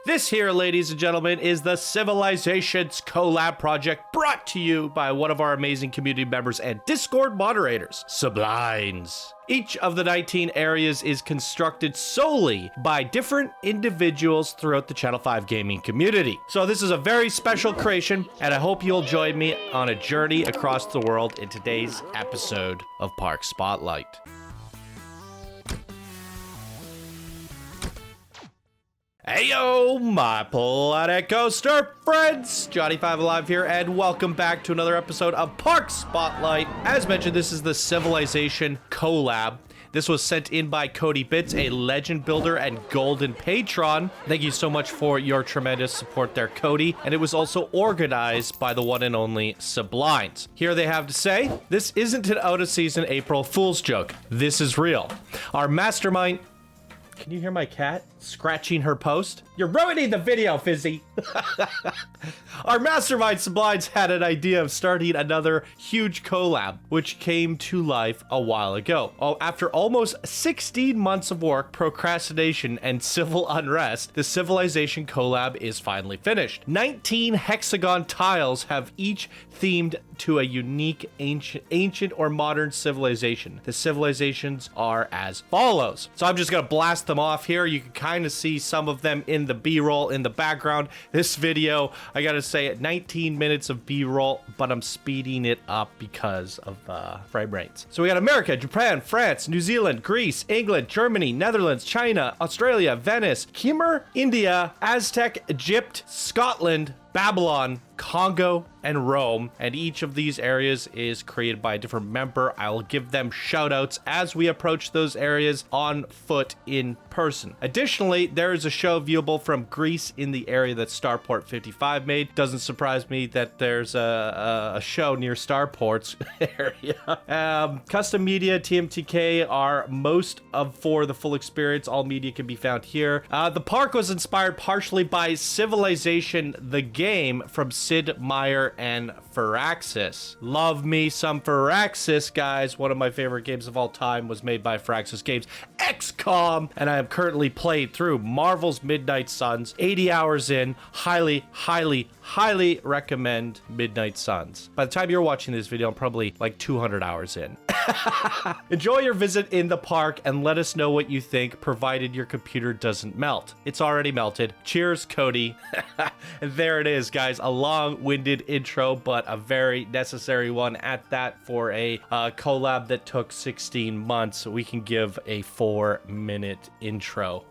This here, ladies and gentlemen, is the Civilizations Collab project brought to you by one of our amazing community members and Discord moderators, Seblines. Each of the 19 areas is constructed solely by different individuals throughout the Channel 5 gaming community. So this is a very special creation, and I hope you'll join me on a journey across the world in today's episode of Park Spotlight. Heyo, my Planet Coaster friends! Johnny5 Alive here, and welcome back to another episode of Park Spotlight. As mentioned, this is the Civilization Collab. This was sent in by Kodybits, a legend builder and golden patron. Thank you so much for your tremendous support there, Cody. And it was also organized by the one and only Seblines. Here they have to say, this isn't an out-of-season April Fool's joke. This is real. Our mastermind... Can you hear my cat scratching her post? You're ruining the video, Fizzy. Our mastermind Seblines had an idea of starting another huge collab, which came to life a while ago. After almost 16 months of work, procrastination, and civil unrest, the Civilization collab is finally finished. 19 hexagon tiles have each themed to a unique ancient or modern civilization. The civilizations are as follows. So I'm just gonna blast them off here. You can kind of see some of them in the B-roll in the background. This video, I gotta say, 19 minutes of B-roll, but I'm speeding it up because of frame rates. So we got America, Japan, France, New Zealand, Greece, England, Germany, Netherlands, China, Australia, Venice, Khmer, India, Aztec, Egypt, Scotland, Babylon, Congo, and Rome, and each of these areas is created by a different member. I'll give them shout outs as we approach those areas on foot in person. Additionally, there is a show viewable from Greece in the area that Starport 55 made. Doesn't surprise me that there's a show near Starport's area. Custom media, TMTK are most of for the full experience. All media can be found here. The park was inspired partially by Civilization the game from Sid Meier and Firaxis. Love me some Firaxis, guys. One of my favorite games of all time was made by Firaxis Games, XCOM, and I have currently played through Marvel's Midnight Suns, 80 hours in. Highly recommend Midnight Suns. By the time you're watching this video, I'm probably like 200 hours in. Enjoy your visit in the park and let us know what you think, provided your computer doesn't melt. It's already melted. Cheers, Cody. And there it is, guys. A long-winded intro, but a very necessary one at that for a collab that took 16 months. We can give a 4-minute intro.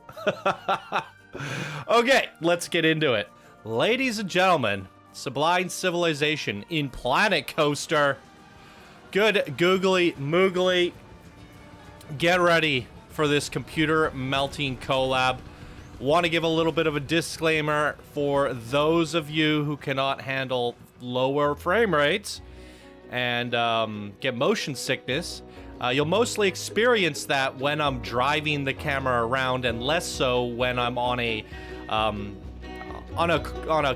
Okay, let's get into it. Ladies and gentlemen, Sublime Civilization in Planet Coaster. Good googly moogly. Get ready for this computer melting collab. Want to give a little bit of a disclaimer for those of you who cannot handle lower frame rates and get motion sickness. You'll mostly experience that when I'm driving the camera around, and less so when I'm on a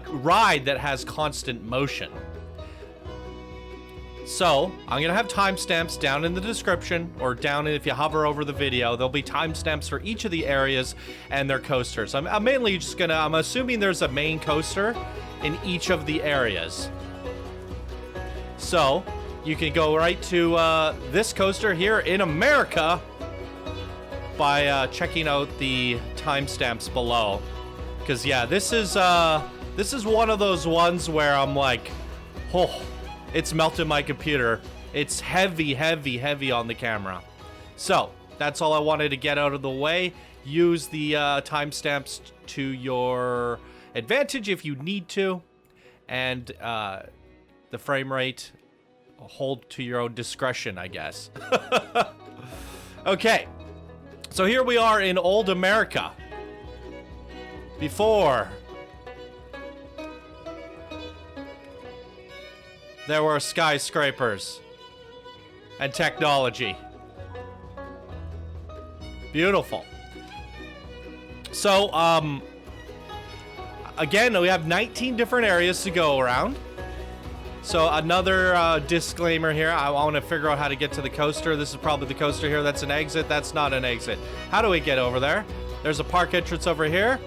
ride that has constant motion. So, I'm gonna have timestamps down in the description, or down if you hover over the video. There'll be timestamps for each of the areas and their coasters. I'm mainly just gonna, I'm assuming there's a main coaster in each of the areas. So, you can go right to this coaster here in America by checking out the timestamps below. Because yeah, this is one of those ones where I'm like, oh, it's melted my computer. It's heavy on the camera. So that's all I wanted to get out of the way. Use the timestamps to your advantage if you need to, and the frame rate, hold to your own discretion, I guess. Okay, so here we are in old America. Before there were skyscrapers and technology. Beautiful. So, again, we have 19 different areas to go around. So another disclaimer here. I want to figure out how to get to the coaster. This is probably the coaster here. That's an exit. That's not an exit. How do we get over there? There's a park entrance over here.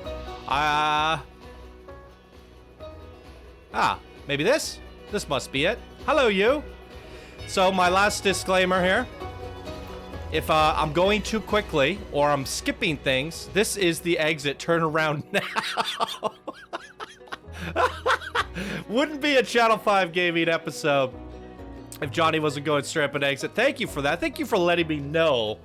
Maybe this? This must be it. Hello, you. So my last disclaimer here. If I'm going too quickly or I'm skipping things, this is the exit. Turn around now. Wouldn't be a Channel 5 gaming episode if Johnny wasn't going straight up an exit. Thank you for that. Thank you for letting me know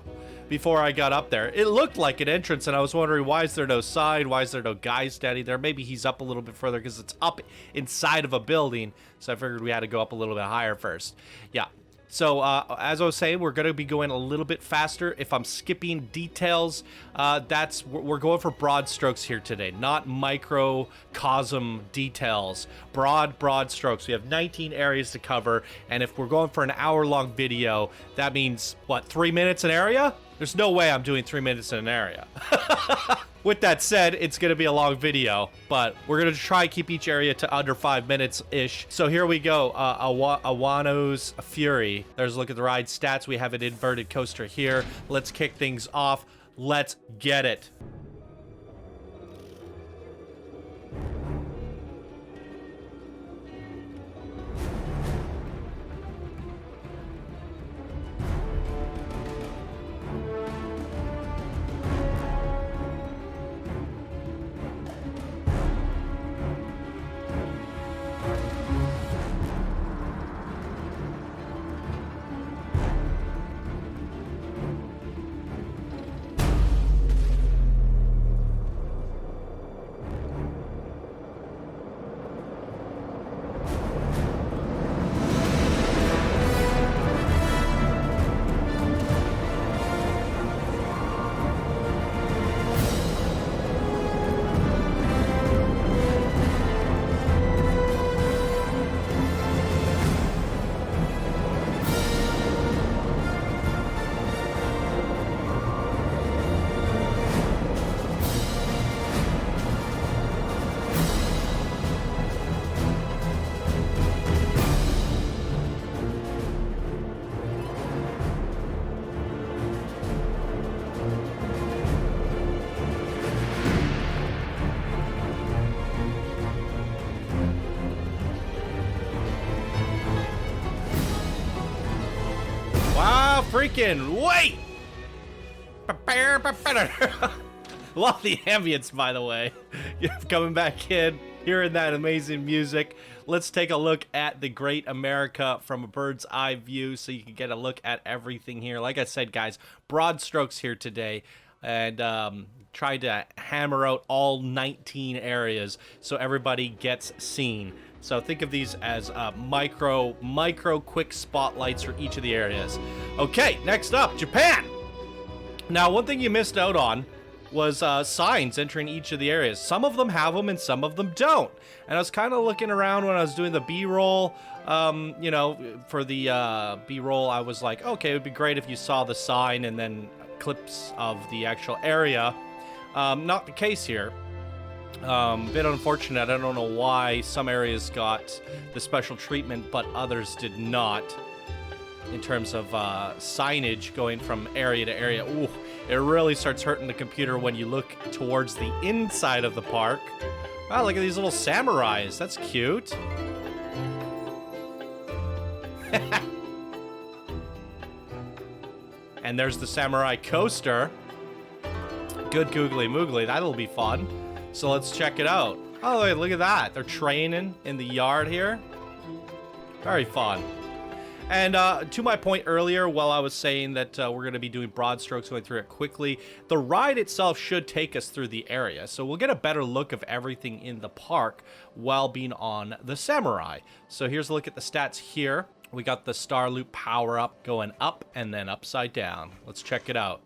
before I got up there. It looked like an entrance, and I was wondering, why is there no sign? Why is there no guy standing there? Maybe he's up a little bit further because it's up inside of a building, so I figured we had to go up a little bit higher first. Yeah. So, as I was saying, we're going to be going a little bit faster. If I'm skipping details, we're going for broad strokes here today, not microcosm details. Broad strokes. We have 19 areas to cover, and if we're going for an hour-long video, that means, what, 3 minutes an area? There's no way I'm doing 3 minutes in an area. With that said, it's going to be a long video, but we're going to try and keep each area to under 5 minutes-ish. So here we go. Awanyu's Fury. There's a look at the ride stats. We have an inverted coaster here. Let's kick things off. Let's get it. Freaking wait! Love the ambience, by the way. Coming back in, hearing that amazing music. Let's take a look at the Great America from a bird's eye view so you can get a look at everything here. Like I said, guys, broad strokes here today, and tried to hammer out all 19 areas so everybody gets seen. So think of these as micro quick spotlights for each of the areas. Okay, next up, Japan. Now, one thing you missed out on was signs entering each of the areas. Some of them have them and some of them don't. And I was kind of looking around when I was doing the B-roll. You know, for the B-roll, I was like, okay, it would be great if you saw the sign and then clips of the actual area. Not the case here. Bit unfortunate. I don't know why some areas got the special treatment, but others did not. In terms of signage going from area to area. Ooh, it really starts hurting the computer when you look towards the inside of the park. Wow, look at these little samurais. That's cute. And there's the Samurai Coaster. Good googly moogly. That'll be fun. So let's check it out. Oh, wait, look at that. They're training in the yard here. Very fun. And to my point earlier, while I was saying that we're going to be doing broad strokes, going through it quickly, the ride itself should take us through the area. So we'll get a better look of everything in the park while being on the Samurai. So here's a look at the stats here. We got the Star Loop power-up going up and then upside down. Let's check it out.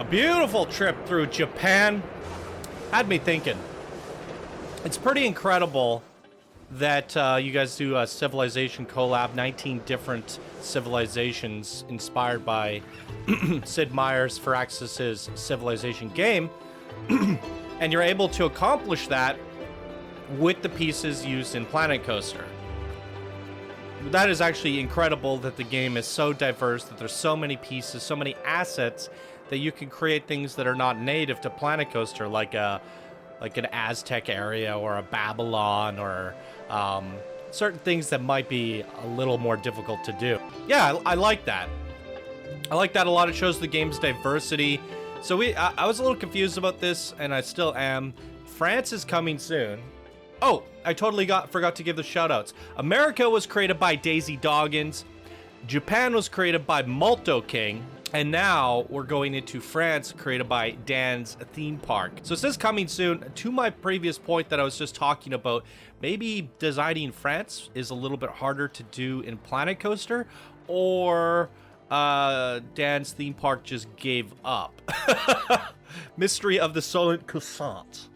beautiful trip through Japan. Had me thinking. It's pretty incredible that you guys do a civilization collab, 19 different civilizations inspired by Sid Meier's Firaxis's civilization game. And you're able to accomplish that with the pieces used in Planet Coaster. That is actually incredible that the game is so diverse, that there's so many pieces, so many assets, that you can create things that are not native to Planet Coaster, like an Aztec area or a Babylon or certain things that might be a little more difficult to do. Yeah, I like that. I like that a lot. It shows the game's diversity. So I was a little confused about this, and I still am. France is coming soon. Oh, I totally forgot to give the shoutouts. America was created by daisy.doggin. Japan was created by Moltoking. And now we're going into France, created by Dan's Theme Park. So it says coming soon. To my previous point that I was just talking about, maybe designing France is a little bit harder to do in Planet Coaster, or Dan's Theme Park just gave up. Mystery of the Solent Croissant.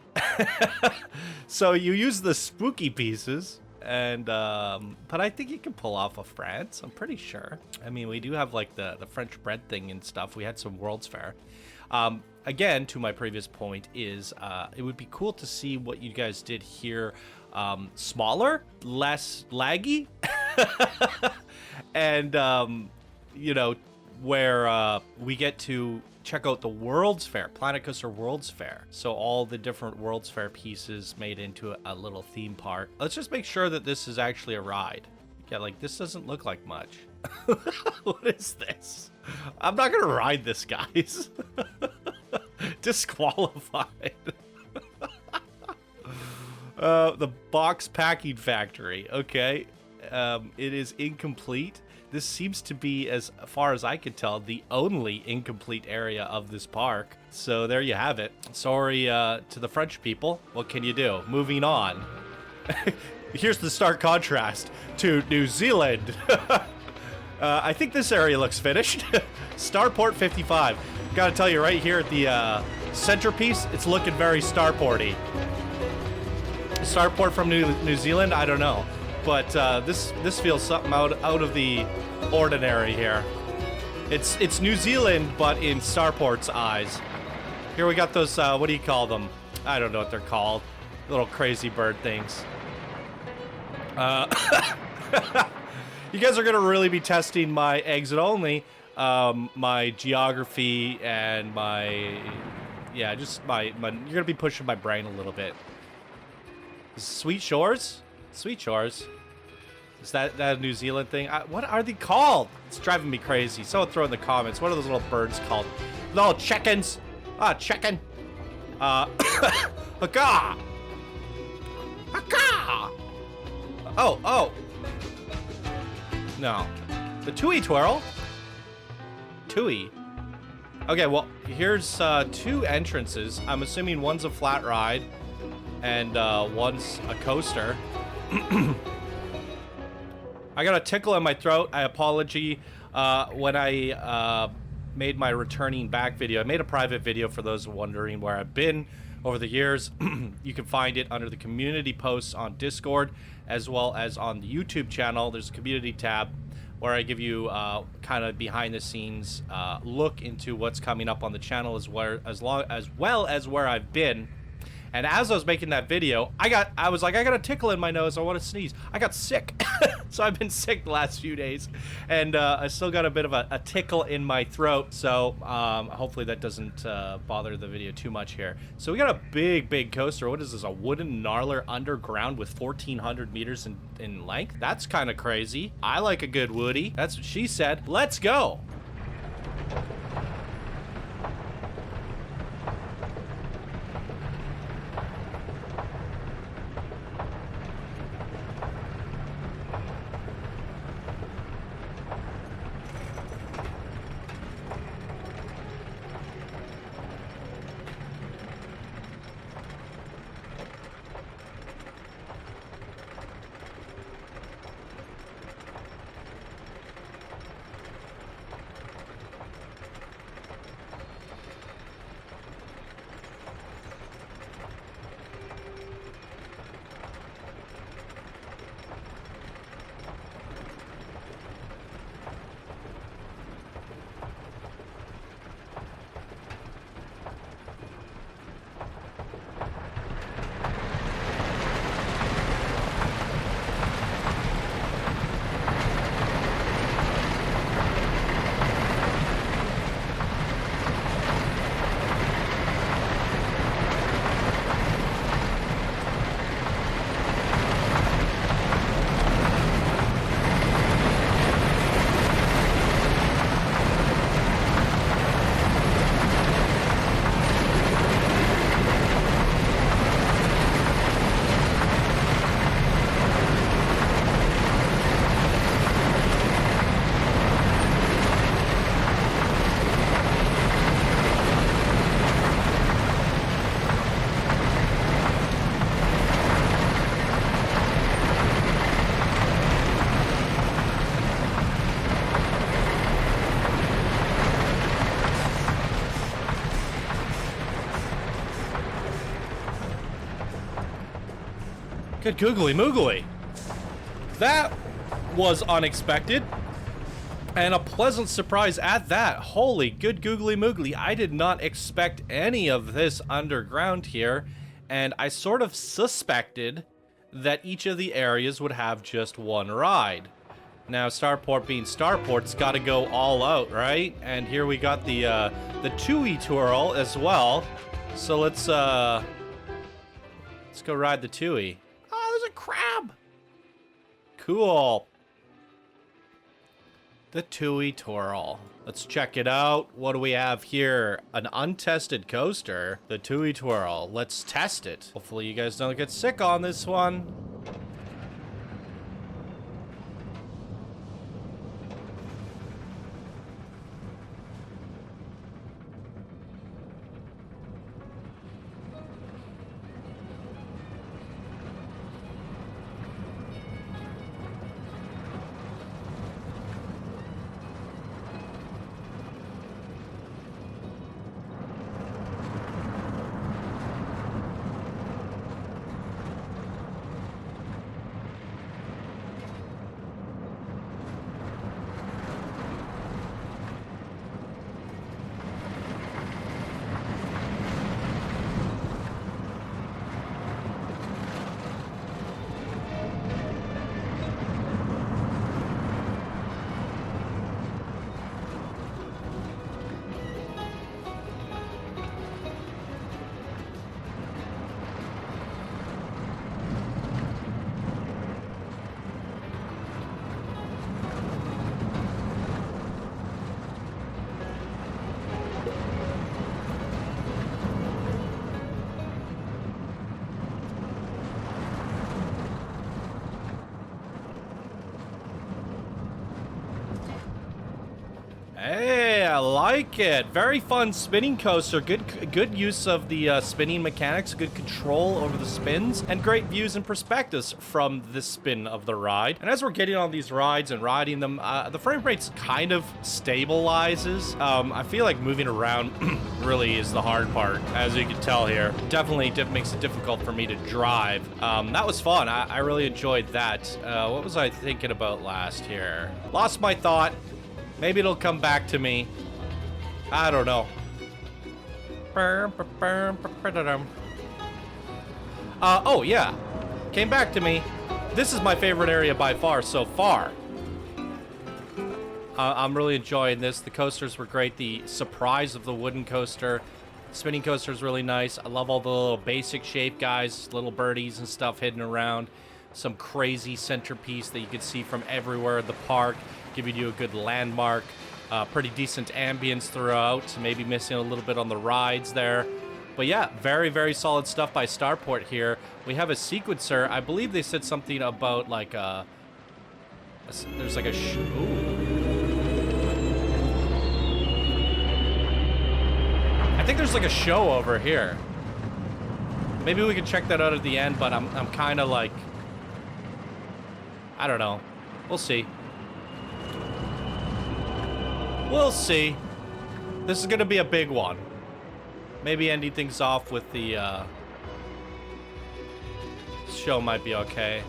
So you use the spooky pieces, and but I think you can pull off a France. I'm pretty sure. I mean, we do have like the French bread thing and stuff. We had some World's Fair. Again, to my previous point is it would be cool to see what you guys did here. Smaller, less laggy, and you know, where we get to check out the World's Fair, Planet Coaster World's Fair. So all the different World's Fair pieces made into a little theme park. Let's just make sure that this is actually a ride. Yeah, like this doesn't look like much. What is this? I'm not gonna ride this, guys. Disqualified. The box packing factory. Okay. It is incomplete. This seems to be, as far as I can tell, the only incomplete area of this park. So there you have it. Sorry to the French people. What can you do? Moving on. Here's the stark contrast to New Zealand. I think this area looks finished. Starport 55. Gotta tell you, right here at the centerpiece, it's looking very Starporty. Starport from New Zealand? I don't know. But this feels something out of the ordinary here. It's New Zealand, but in Starport's eyes. Here we got those, what do you call them? I don't know what they're called. Little crazy bird things. You guys are gonna really be testing my exit only, my geography, and my, yeah, just my you're gonna be pushing my brain a little bit. Sweet Shores? Sweet Shores. Is that a New Zealand thing? What are they called? It's driving me crazy. Someone throw in the comments. What are those little birds called? Little chickens. Ah, chicken. Haka. Haka. Oh. No. The Tui Twirl? Tui. Okay, well, here's 2 entrances. I'm assuming one's a flat ride and one's a coaster. I got a tickle in my throat. I apologize. When I made my returning back video, I made a private video for those wondering where I've been over the years. You can find it under the community posts on Discord, as well as on the YouTube channel. There's a community tab where I give you kind of behind the scenes look into what's coming up on the channel, as well as where I've been. And as I was making that video, I was like, I got a tickle in my nose. I want to sneeze. I got sick. So I've been sick the last few days. And I still got a bit of a tickle in my throat. So hopefully that doesn't bother the video too much here. So we got a big coaster. What is this? A wooden gnarler underground with 1,400 meters in length? That's kind of crazy. I like a good woody. That's what she said. Let's go. Good googly moogly. That was unexpected. And a pleasant surprise at that. Holy good googly moogly. I did not expect any of this underground here. And I sort of suspected that each of the areas would have just one ride. Now, Starport being Starport, it's got to go all out, right? And here we got the Tui Twirl as well. So let's go ride the Tui. Oh, there's a crab. Cool. The Tui Twirl. Let's check it out. What do we have here? An untested coaster. The Tui Twirl. Let's test it. Hopefully you guys don't get sick on this one. Hey, I like it. Very fun spinning coaster. Good use of the spinning mechanics, good control over the spins, and great views and perspectives from the spin of the ride. And as we're getting on these rides and riding them, the frame rate kind of stabilizes. I feel like moving around really is the hard part, as you can tell here. Definitely makes it difficult for me to drive. That was fun. I really enjoyed that. What was I thinking about last here? Lost my thought. Maybe it'll come back to me. I don't know. Oh, yeah. Came back to me. This is my favorite area by far so far. I'm really enjoying this. The coasters were great. The surprise of the wooden coaster. Spinning coaster is really nice. I love all the little basic shape guys, little birdies and stuff hidden around. Some crazy centerpiece that you can see from everywhere in the park, giving you a good landmark. Pretty decent ambience throughout. Maybe missing a little bit on the rides there. But yeah, very, very solid stuff by Starport here. We have a sequencer. I believe they said something about like there's like a I think there's like a show over here. Maybe we can check that out at the end, but I'm kind of like, I don't know. We'll see. We'll see. This is gonna be a big one. Maybe ending things off with the show might be okay.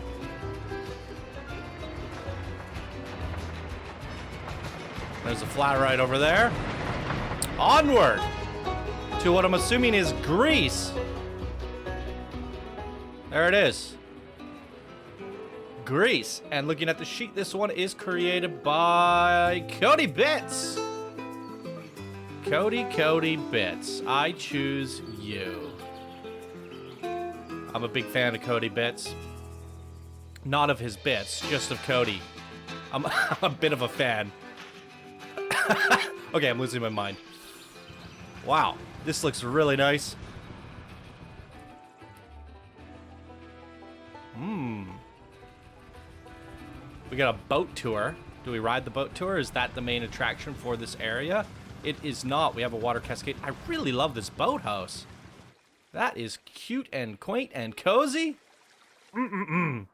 There's a flat ride over there. Onward to what I'm assuming is Greece. There it is. Greece. And looking at the sheet, this one is created by Kodybits. Kodybits. I choose you. I'm a big fan of Kodybits. Not of his bits, just of Cody. I'm a bit of a fan. Okay, I'm losing my mind. Wow, this looks really nice. We got a boat tour. Do we ride the boat tour? Is that the main attraction for this area? It is not. We have a water cascade. I really love this boathouse. That is cute and quaint and cozy. Good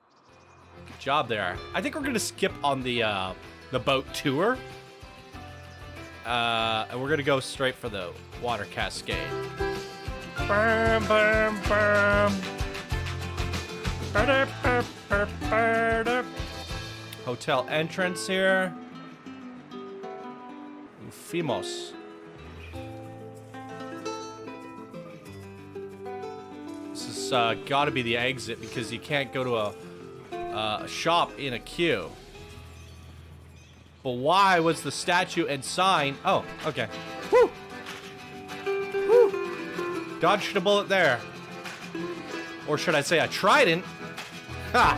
job there. I think we're gonna skip on the boat tour. And we're gonna go straight for the water cascade. Bam, bam, bam. Hotel entrance here. Euphemos. This is gotta be the exit because you can't go to a shop in a queue. But why was the statue and sign? Oh, okay. Woo! Woo! Dodged a bullet there. Or should I say a trident? Ha!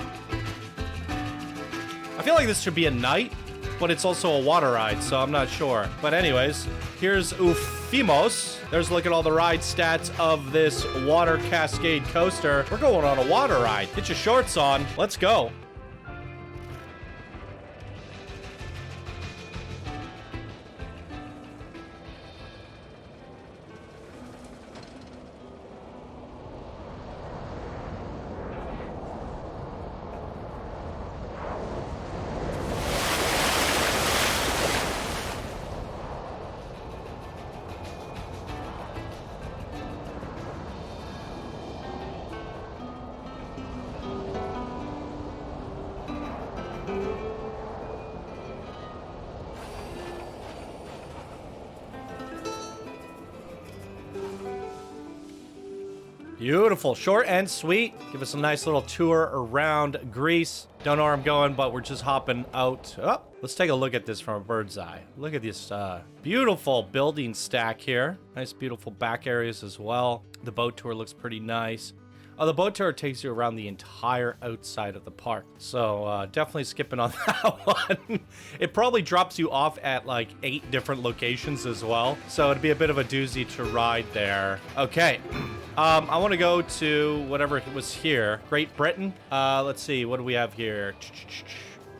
I feel like this should be a night, but it's also a water ride, so I'm not sure. But anyways, here's Euphemos. There's a look at all the ride stats of this water cascade coaster. We're going on a water ride. Get your shorts on. Let's go. Beautiful, short and sweet. Give us a nice little tour around Greece. Don't know where I'm going, but we're just hopping out. Oh, let's take a look at this from a bird's eye. Look at this beautiful building stack here. Nice, beautiful back areas as well. The boat tour looks pretty nice. Oh, the boat tour takes you around the entire outside of the park. So definitely skipping on that one. It probably drops you off at like 8 different locations as well. So it'd be a bit of a doozy to ride there. Okay. I want to go to whatever was here. Great Britain. Let's see. What do we have here?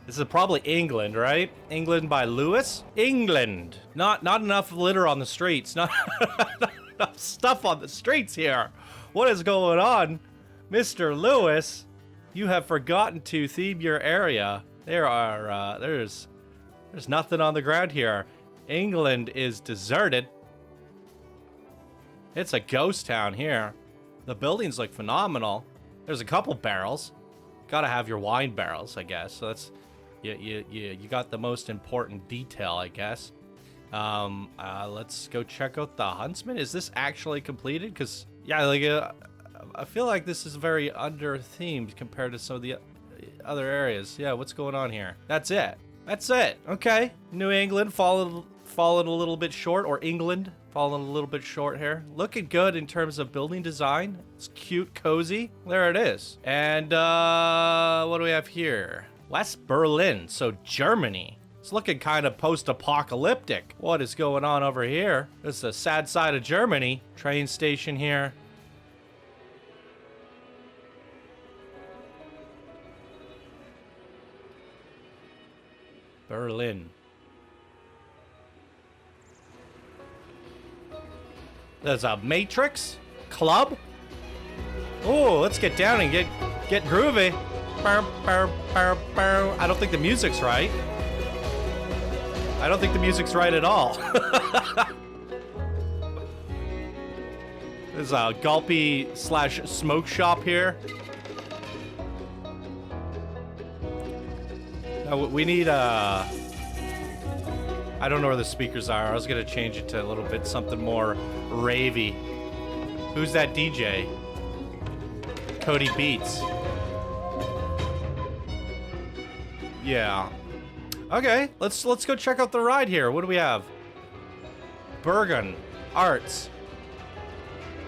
This is probably England, right? England by Lewis. England. Not enough litter on the streets. Not enough stuff on the streets here. What is going on? Mr. Lewis, you have forgotten to theme your area. There's nothing on the ground here. England is deserted. It's a ghost town here. The buildings look phenomenal. There's a couple barrels. Gotta have your wine barrels, I guess. So that's you got the most important detail, I guess. Let's go check out the Huntsman. Is this actually completed? Because yeah, like I feel like this is very under-themed compared to some of the other areas. Yeah, what's going on here? That's it. That's it. Okay. New England falling a little bit short, or England falling a little bit short here. Looking good in terms of building design. It's cute, cozy. There it is. And what do we have here? West Berlin, so Germany. It's looking kind of post-apocalyptic. What is going on over here? This is the sad side of Germany. Train station here. Berlin. There's a Matrix Club. Oh, let's get down and get groovy. I don't think the music's right. I don't think the music's right at all. There's a gulpy / smoke shop here. Now we need I don't know where the speakers are. I was gonna change it to a little bit something more ravey. Who's that DJ? Kodybits. Yeah. Okay, let's go check out the ride here. What do we have? Bergen, Arts,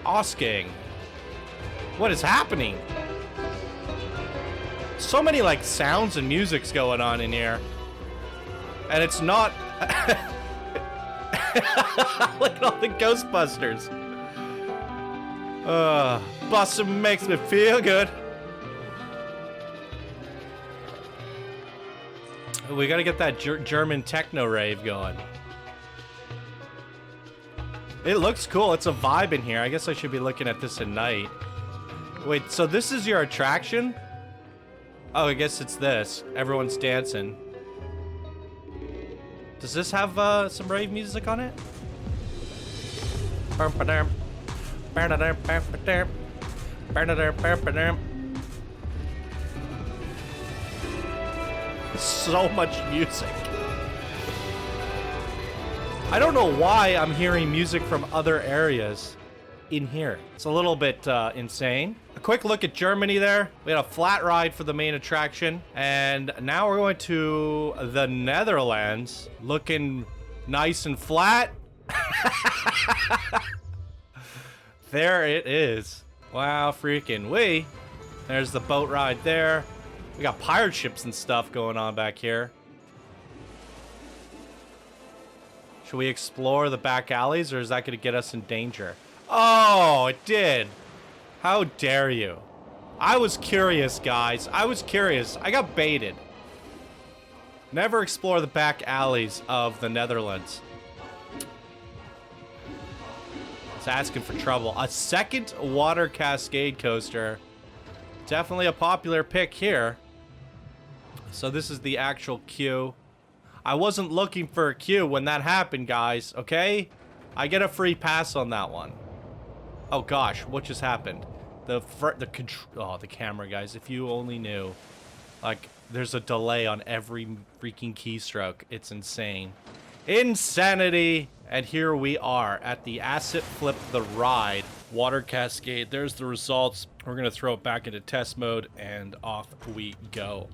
Osking. What is happening? So many like sounds and music's going on in here. And it's not look at all the Ghostbusters. Bustin' makes me feel good. We gotta get that German techno rave going. It looks cool. It's a vibe in here. I guess I should be looking at this at night. Wait, so this is your attraction? Oh, I guess it's this. Everyone's dancing. Does this have some rave music on it? So much music. I don't know why I'm hearing music from other areas in here. It's a little bit insane. A quick look at Germany there. We had a flat ride for the main attraction. And now we're going to the Netherlands. Looking nice and flat. There it is. Wow, freaking wee. There's the boat ride there. We got pirate ships and stuff going on back here. Should we explore the back alleys, or is that going to get us in danger? Oh, it did. How dare you? I was curious, guys. I was curious. I got baited. Never explore the back alleys of the Netherlands. It's asking for trouble. A second water cascade coaster. Definitely a popular pick here. So this is the actual queue. I wasn't looking for a queue when that happened, guys, okay? I get a free pass on that one. Oh gosh, what just happened? The camera, guys, if you only knew. Like, there's a delay on every freaking keystroke. It's insane. Insanity! And here we are at the Asset Flip the Ride water cascade. There's the results. We're gonna throw it back into test mode and off we go.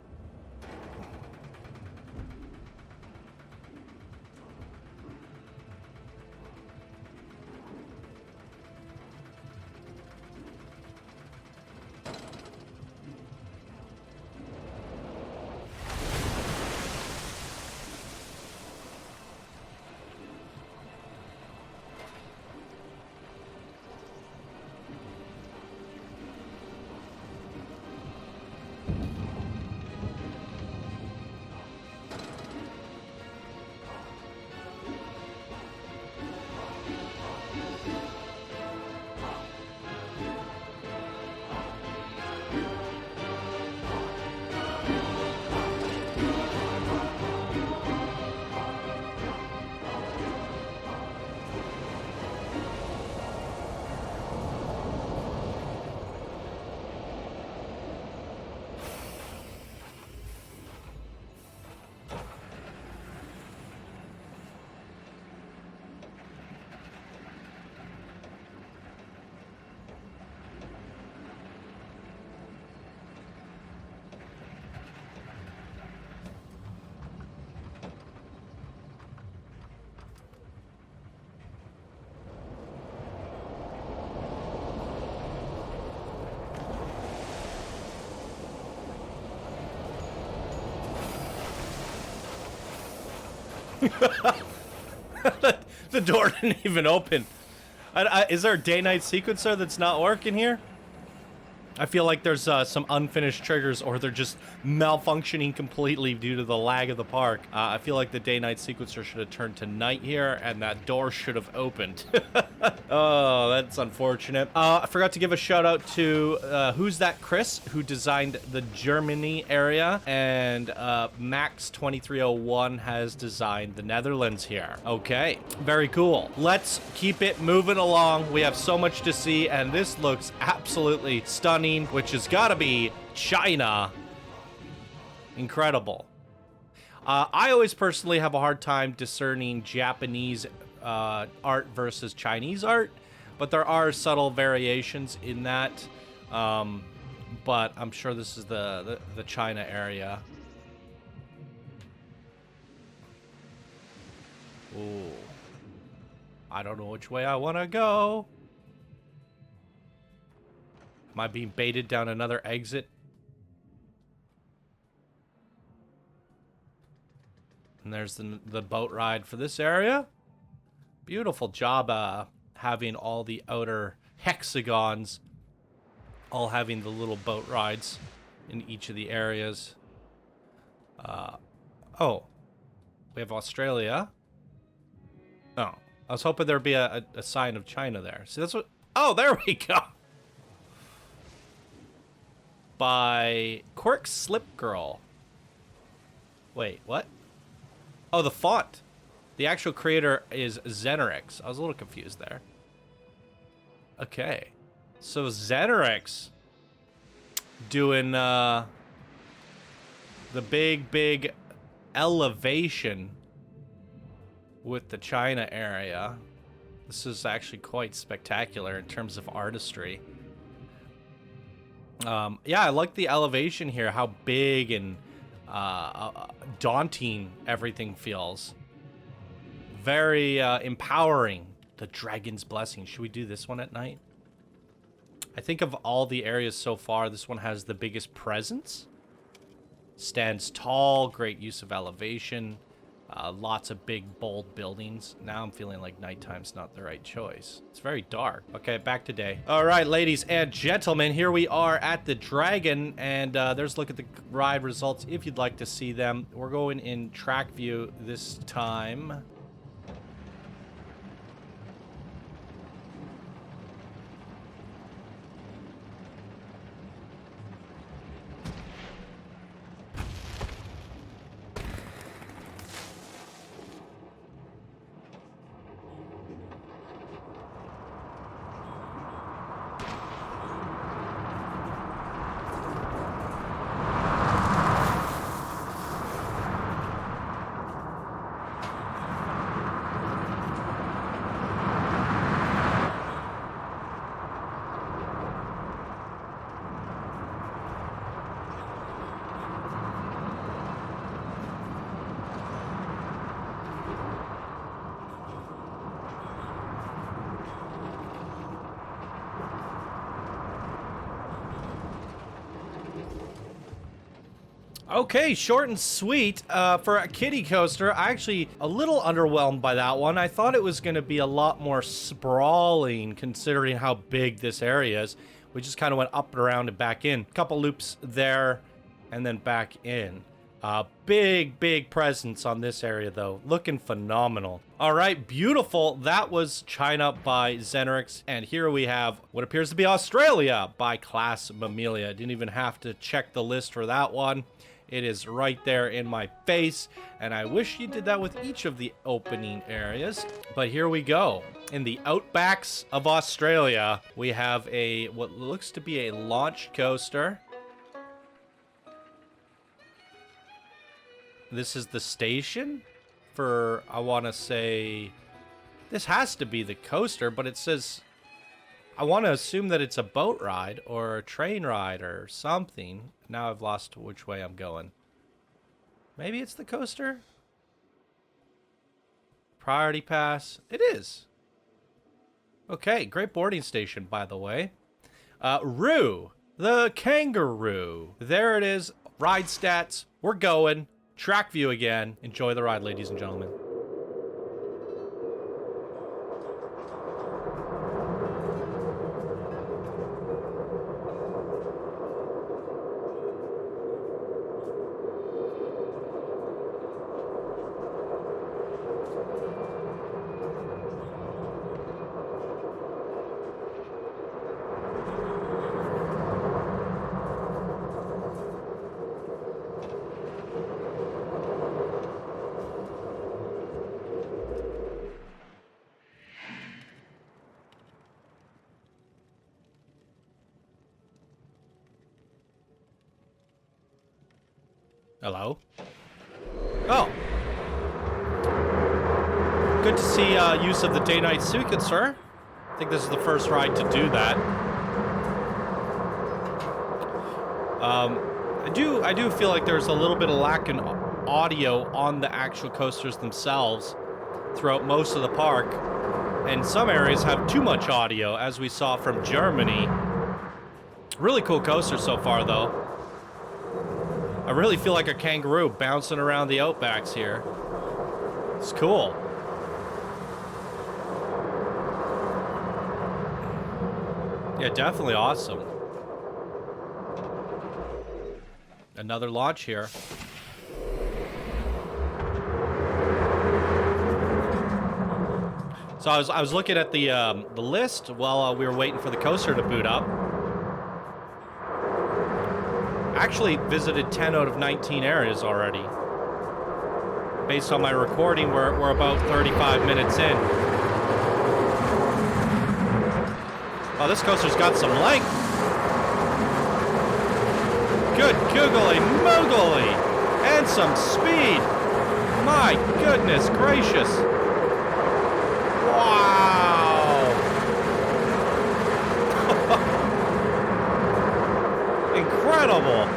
The door didn't even open. Is there a day-night sequencer that's not working here? I feel like there's some unfinished triggers, or they're just malfunctioning completely due to the lag of the park. I feel like the day-night sequencer should have turned to night here, and that door should have opened. Oh, that's unfortunate. I forgot to give a shout out to Who's That Chris, who designed the Germany area, and Max2301 has designed the Netherlands here. Okay, very cool. Let's keep it moving along. We have so much to see, and this looks absolutely stunning, which has got to be China. Incredible. I always personally have a hard time discerning Japanese art versus Chinese art, but there are subtle variations in that. But I'm sure this is the China area. Ooh. I don't know which way I want to go. Am I being baited down another exit? And there's the boat ride for this area. Beautiful job having all the outer hexagons all having the little boat rides in each of the areas. Oh, we have Australia. Oh, I was hoping there'd be a sign of China there. See, that's what... Oh, there we go. By Quirk Slip Girl. Wait, what? Oh, the font. The actual creator is Zenurix. I was a little confused there. Okay. So Zenurix doing the big elevation with the China area. This is actually quite spectacular in terms of artistry. Yeah, I like the elevation here, how big and daunting everything feels. Very empowering. The Dragon's Blessing. Should we do this one at night? I think of all the areas so far, this one has the biggest presence. Stands tall, great use of elevation. Lots of big, bold buildings. Now I'm feeling like nighttime's not the right choice. It's very dark. Okay, back to day. All right, ladies and gentlemen, here we are at the Dragon, and there's a look at the ride results if you'd like to see them. We're going in track view this time. Okay, short and sweet for a kiddie coaster. I actually a little underwhelmed by that one. I thought it was going to be a lot more sprawling considering how big this area is. We just kind of went up and around and back in. Couple loops there and then back in. Big presence on this area though. Looking phenomenal. All right, beautiful. That was China by Zenurix. And here we have what appears to be Australia by ClassMammalia. Didn't even have to check the list for that one. It is right there in my face, and I wish you did that with each of the opening areas. But here we go. In the outbacks of Australia, we have a what looks to be a launch coaster. This is the station for, I want to say, this has to be the coaster, but it says, I want to assume that it's a boat ride or a train ride or something. Now I've lost which way I'm going. Maybe it's the coaster? Priority pass. It is. Okay, great boarding station, by the way. Roo, the kangaroo. There it is. Ride stats. We're going. Track view again. Enjoy the ride, ladies and gentlemen. Hello? Oh. Good to see use of the day-night sequence, sir. I think this is the first ride to do that. I do feel like there's a little bit of lack in audio on the actual coasters themselves throughout most of the park. And some areas have too much audio, as we saw from Germany. Really cool coaster so far, though. I really feel like a kangaroo bouncing around the outbacks here. It's cool. Yeah, definitely awesome. Another launch here. So I was looking at the list while we were waiting for the coaster to boot up. Actually visited 10 out of 19 areas already. Based on my recording, we're about 35 minutes in. Oh, this coaster's got some length. Good googly moogly. And some speed. My goodness gracious. Wow. Incredible.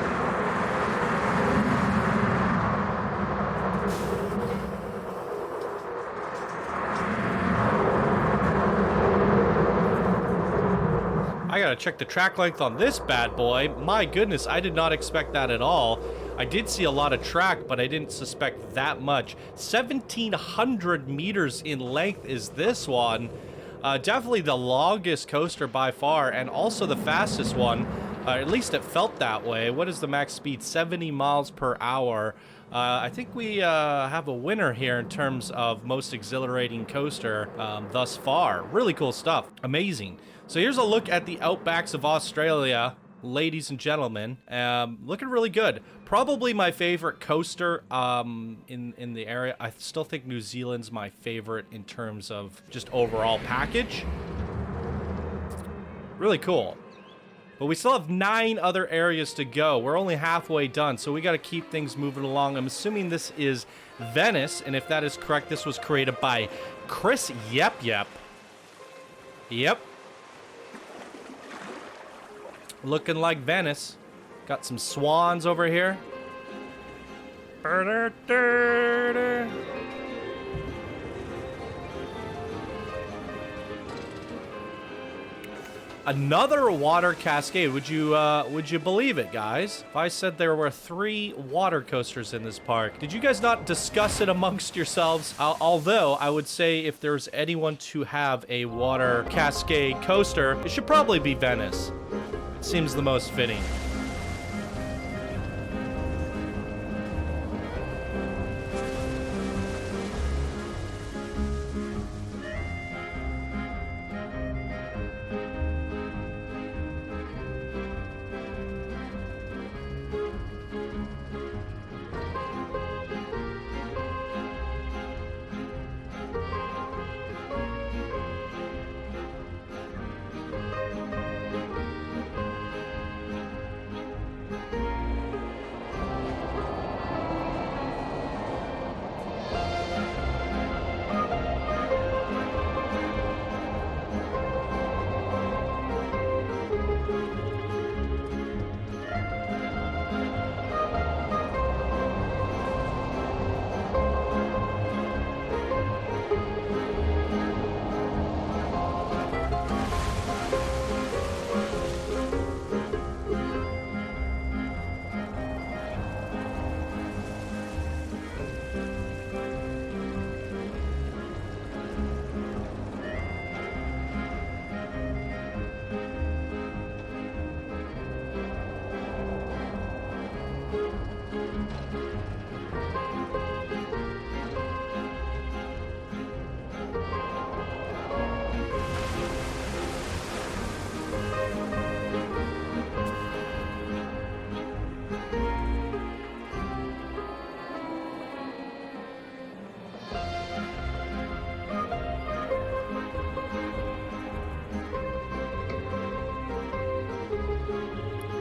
I gotta check the track length on this bad boy. My goodness, I did not expect that at all. I did see a lot of track, but I didn't suspect that much. 1,700 meters in length is this one. Definitely the longest coaster by far, and also the fastest one. At least it felt that way. What is the max speed? 70 miles per hour. I think we have a winner here in terms of most exhilarating coaster thus far. Really cool stuff. Amazing. So here's a look at the outbacks of Australia, ladies and gentlemen. Looking really good. Probably my favorite coaster in the area. I still think New Zealand's my favorite in terms of just overall package. Really cool. But we still have 9 other areas to go. We're only halfway done, so we got to keep things moving along. I'm assuming this is Venice, and if that is correct, this was created by ChrisYepYep. Yep. Looking like Venice. Got some swans over here. Another water cascade. Would you believe it, guys? If I said there were 3 water coasters in this park, did you guys not discuss it amongst yourselves? Although I would say if there's anyone to have a water cascade coaster, it should probably be Venice. It seems the most fitting.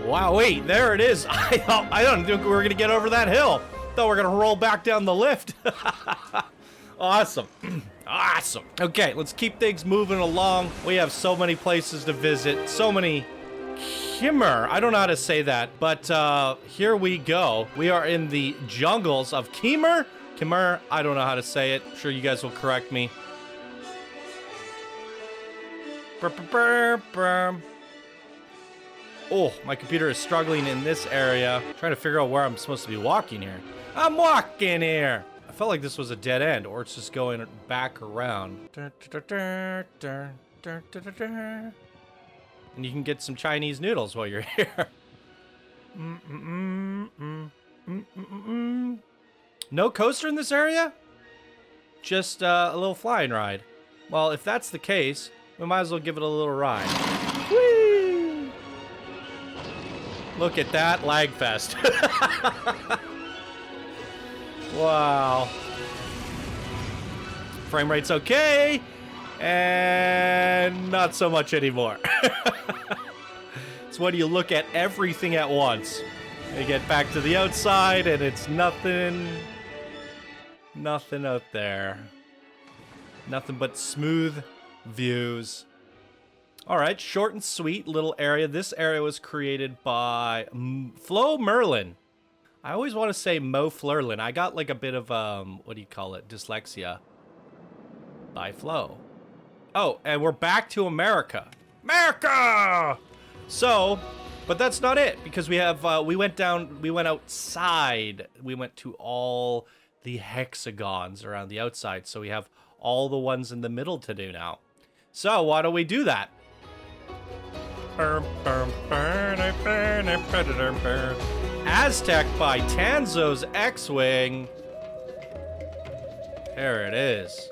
Wow, wait, there it is. I don't think we were gonna get over that hill. Thought we were gonna roll back down the lift. Awesome. Awesome. Okay, let's keep things moving along. We have so many places to visit, so many Khmer. I don't know how to say that, but here we go. We are in the jungles of Khmer. Khmer, I don't know how to say it. I'm sure you guys will correct me. Oh, my computer is struggling in this area. I'm trying to figure out where I'm supposed to be walking here. I'm walking here. I felt like this was a dead end, or it's just going back around. And you can get some Chinese noodles while you're here. No coaster in this area? Just a little flying ride. Well, if that's the case, we might as well give it a little ride. Whee! Look at that lag fest. Wow. Frame rate's okay. And not so much anymore. It's when you look at everything at once. We get back to the outside, and it's nothing out there. Nothing but smooth views. All right, short and sweet little area. This area was created by FloMerlin. I always want to say MoFlurlin. I got like a bit of, what do you call it? Dyslexia. By Flo. Oh, and we're back to America. America! So, but that's not it, because we have, we went outside. We went to all the hexagons around the outside. So we have all the ones in the middle to do now. So why don't we do that? Aztec by Tanzos X-Wing. There it is.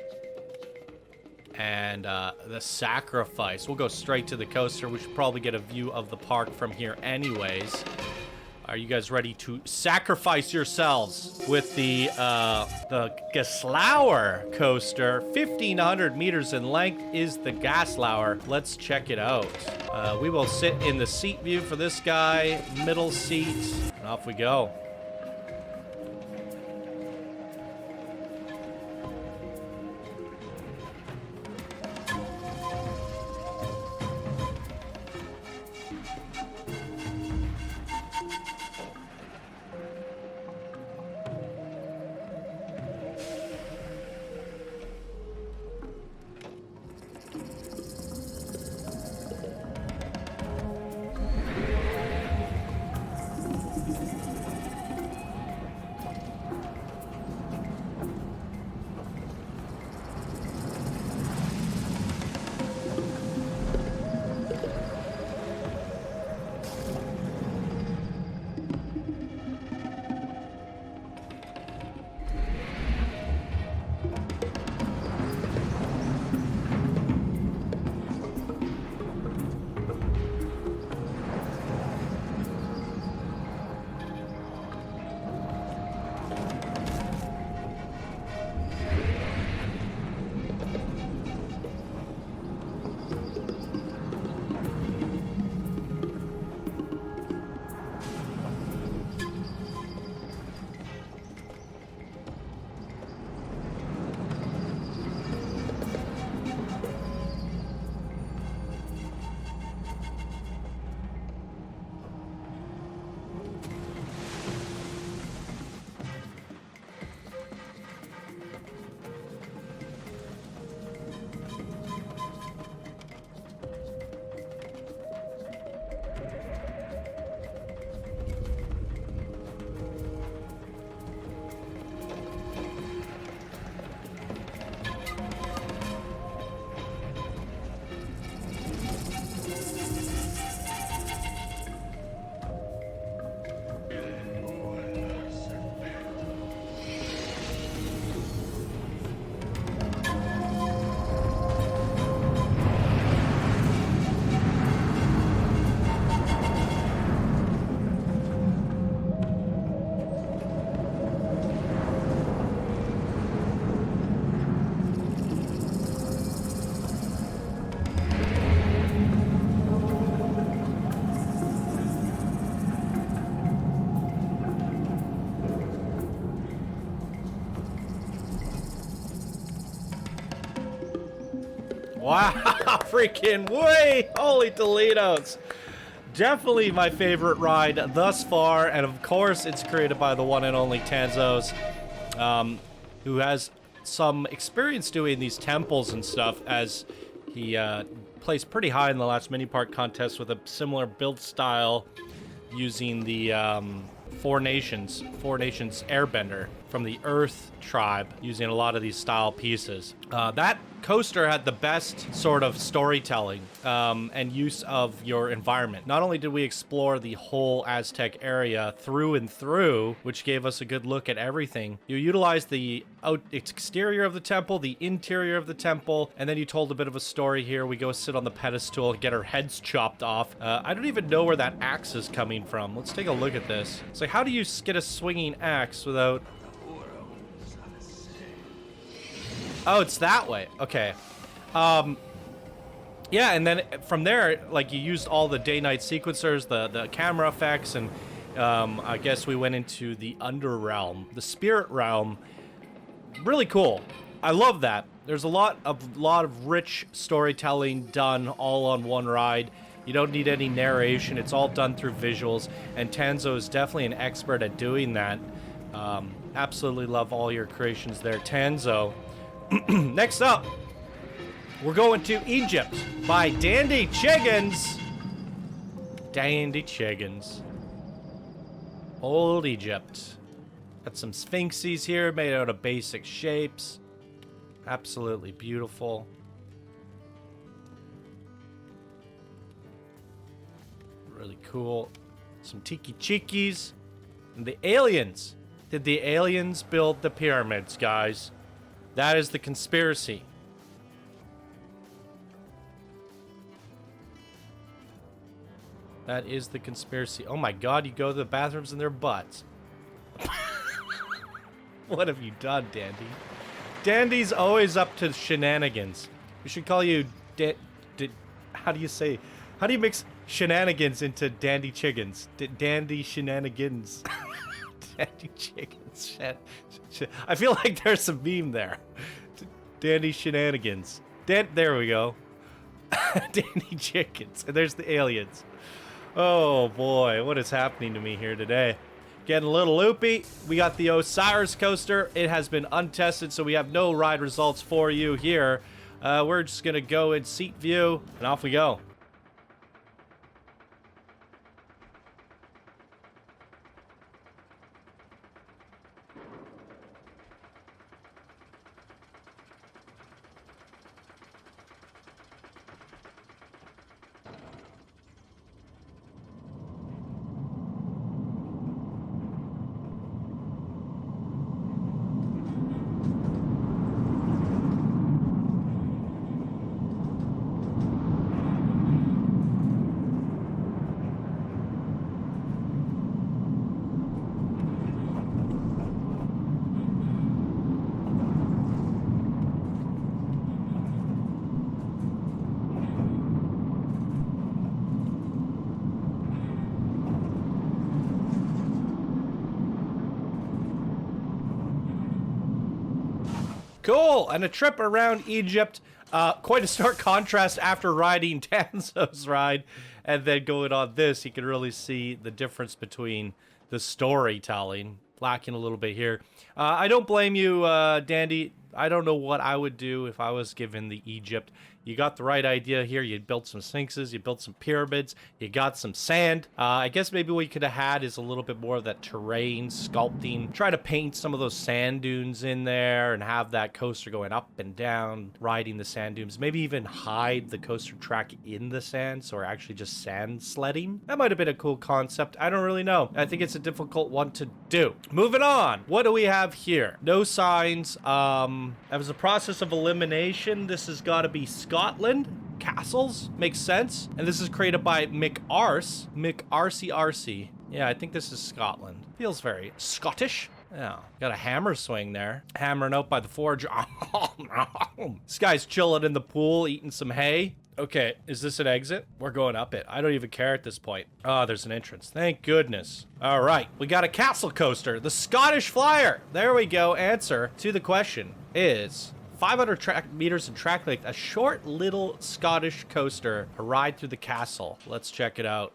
And the sacrifice. We'll go straight to the coaster. We should probably get a view of the park from here anyways. Are you guys ready to sacrifice yourselves with the Gocciolare coaster? 1,500 meters in length is the Gocciolare. Let's check it out. We will sit in the seat view for this guy, middle seat, and off we go. Wow, freaking way! Holy Toledos! Definitely my favorite ride thus far, and of course it's created by the one and only Tanzos, who has some experience doing these temples and stuff, as he placed pretty high in the last mini park contest with a similar build style using the Four Nations Airbender from the Earth tribe, using a lot of these style pieces. That coaster had the best sort of storytelling and use of your environment. Not only did we explore the whole Aztec area through and through, which gave us a good look at everything, you utilized the exterior of the temple, the interior of the temple, and then you told a bit of a story here. We go sit on the pedestal, get our heads chopped off. I don't even know where that axe is coming from. Let's take a look at this. So how do you get a swinging axe without... Oh, it's that way. Okay. Yeah, and then from there, like, you used all the day-night sequencers, the camera effects, and I guess we went into the Under Realm, the Spirit Realm. Really cool. I love that. There's a lot of rich storytelling done all on one ride. You don't need any narration. It's all done through visuals, and Tanzo is definitely an expert at doing that. Absolutely love all your creations there, Tanzo. Next up, we're going to Egypt by Dandy Chiggins. Dandy Chiggins. Old Egypt. Got some sphinxes here made out of basic shapes. Absolutely beautiful. Really cool. Some tiki chikis. And the aliens. Did the aliens build the pyramids, guys? That is the conspiracy. That is the conspiracy. Oh my god, you go to the bathrooms in their butts. What have you done, Dandy? Dandy's always up to shenanigans. We should call you how do you mix shenanigans into Dandy Chiggins? Dandy Shenanigans. Dandy Chiggins. I feel like there's a meme there. Dandy Shenanigans. There we go. Dandy Chickens. And there's the aliens. Oh boy, what is happening to me here today? Getting a little loopy. We got the Osiris Coaster. It has been untested, so we have no ride results for you here. We're just gonna go in seat view, and off we go. Cool, and a trip around Egypt. Quite a stark contrast after riding Tanzo's ride and then going on this. You can really see the difference between the storytelling. Lacking a little bit here. I don't blame you, Dandy. I don't know what I would do if I was given the Egypt. You got the right idea here. You built some sphinxes, you built some pyramids, you got some sand. I guess maybe what you could have had is a little bit more of that terrain sculpting. Try to paint some of those sand dunes in there and have that coaster going up and down, riding the sand dunes. Maybe even hide the coaster track in the sand, so we're actually just sand sledding. That might have been a cool concept. I don't really know. I think it's a difficult one to do. Moving on. What do we have here? No signs. That was a process of elimination. This has got to be Scotland. Castles makes sense. And this is created by McArse. McArse. Yeah, I think this is Scotland. Feels very Scottish. Yeah, got a hammer swing there. Hammering out by the forge. This guy's chilling in the pool, eating some hay. Okay, is this an exit? We're going up it. I don't even care at this point. Oh, there's an entrance. Thank goodness. All right, we got a castle coaster. The Scottish Flyer. There we go. Answer to the question is 500 meters in track length. A short little Scottish coaster. A ride through the castle. Let's check it out.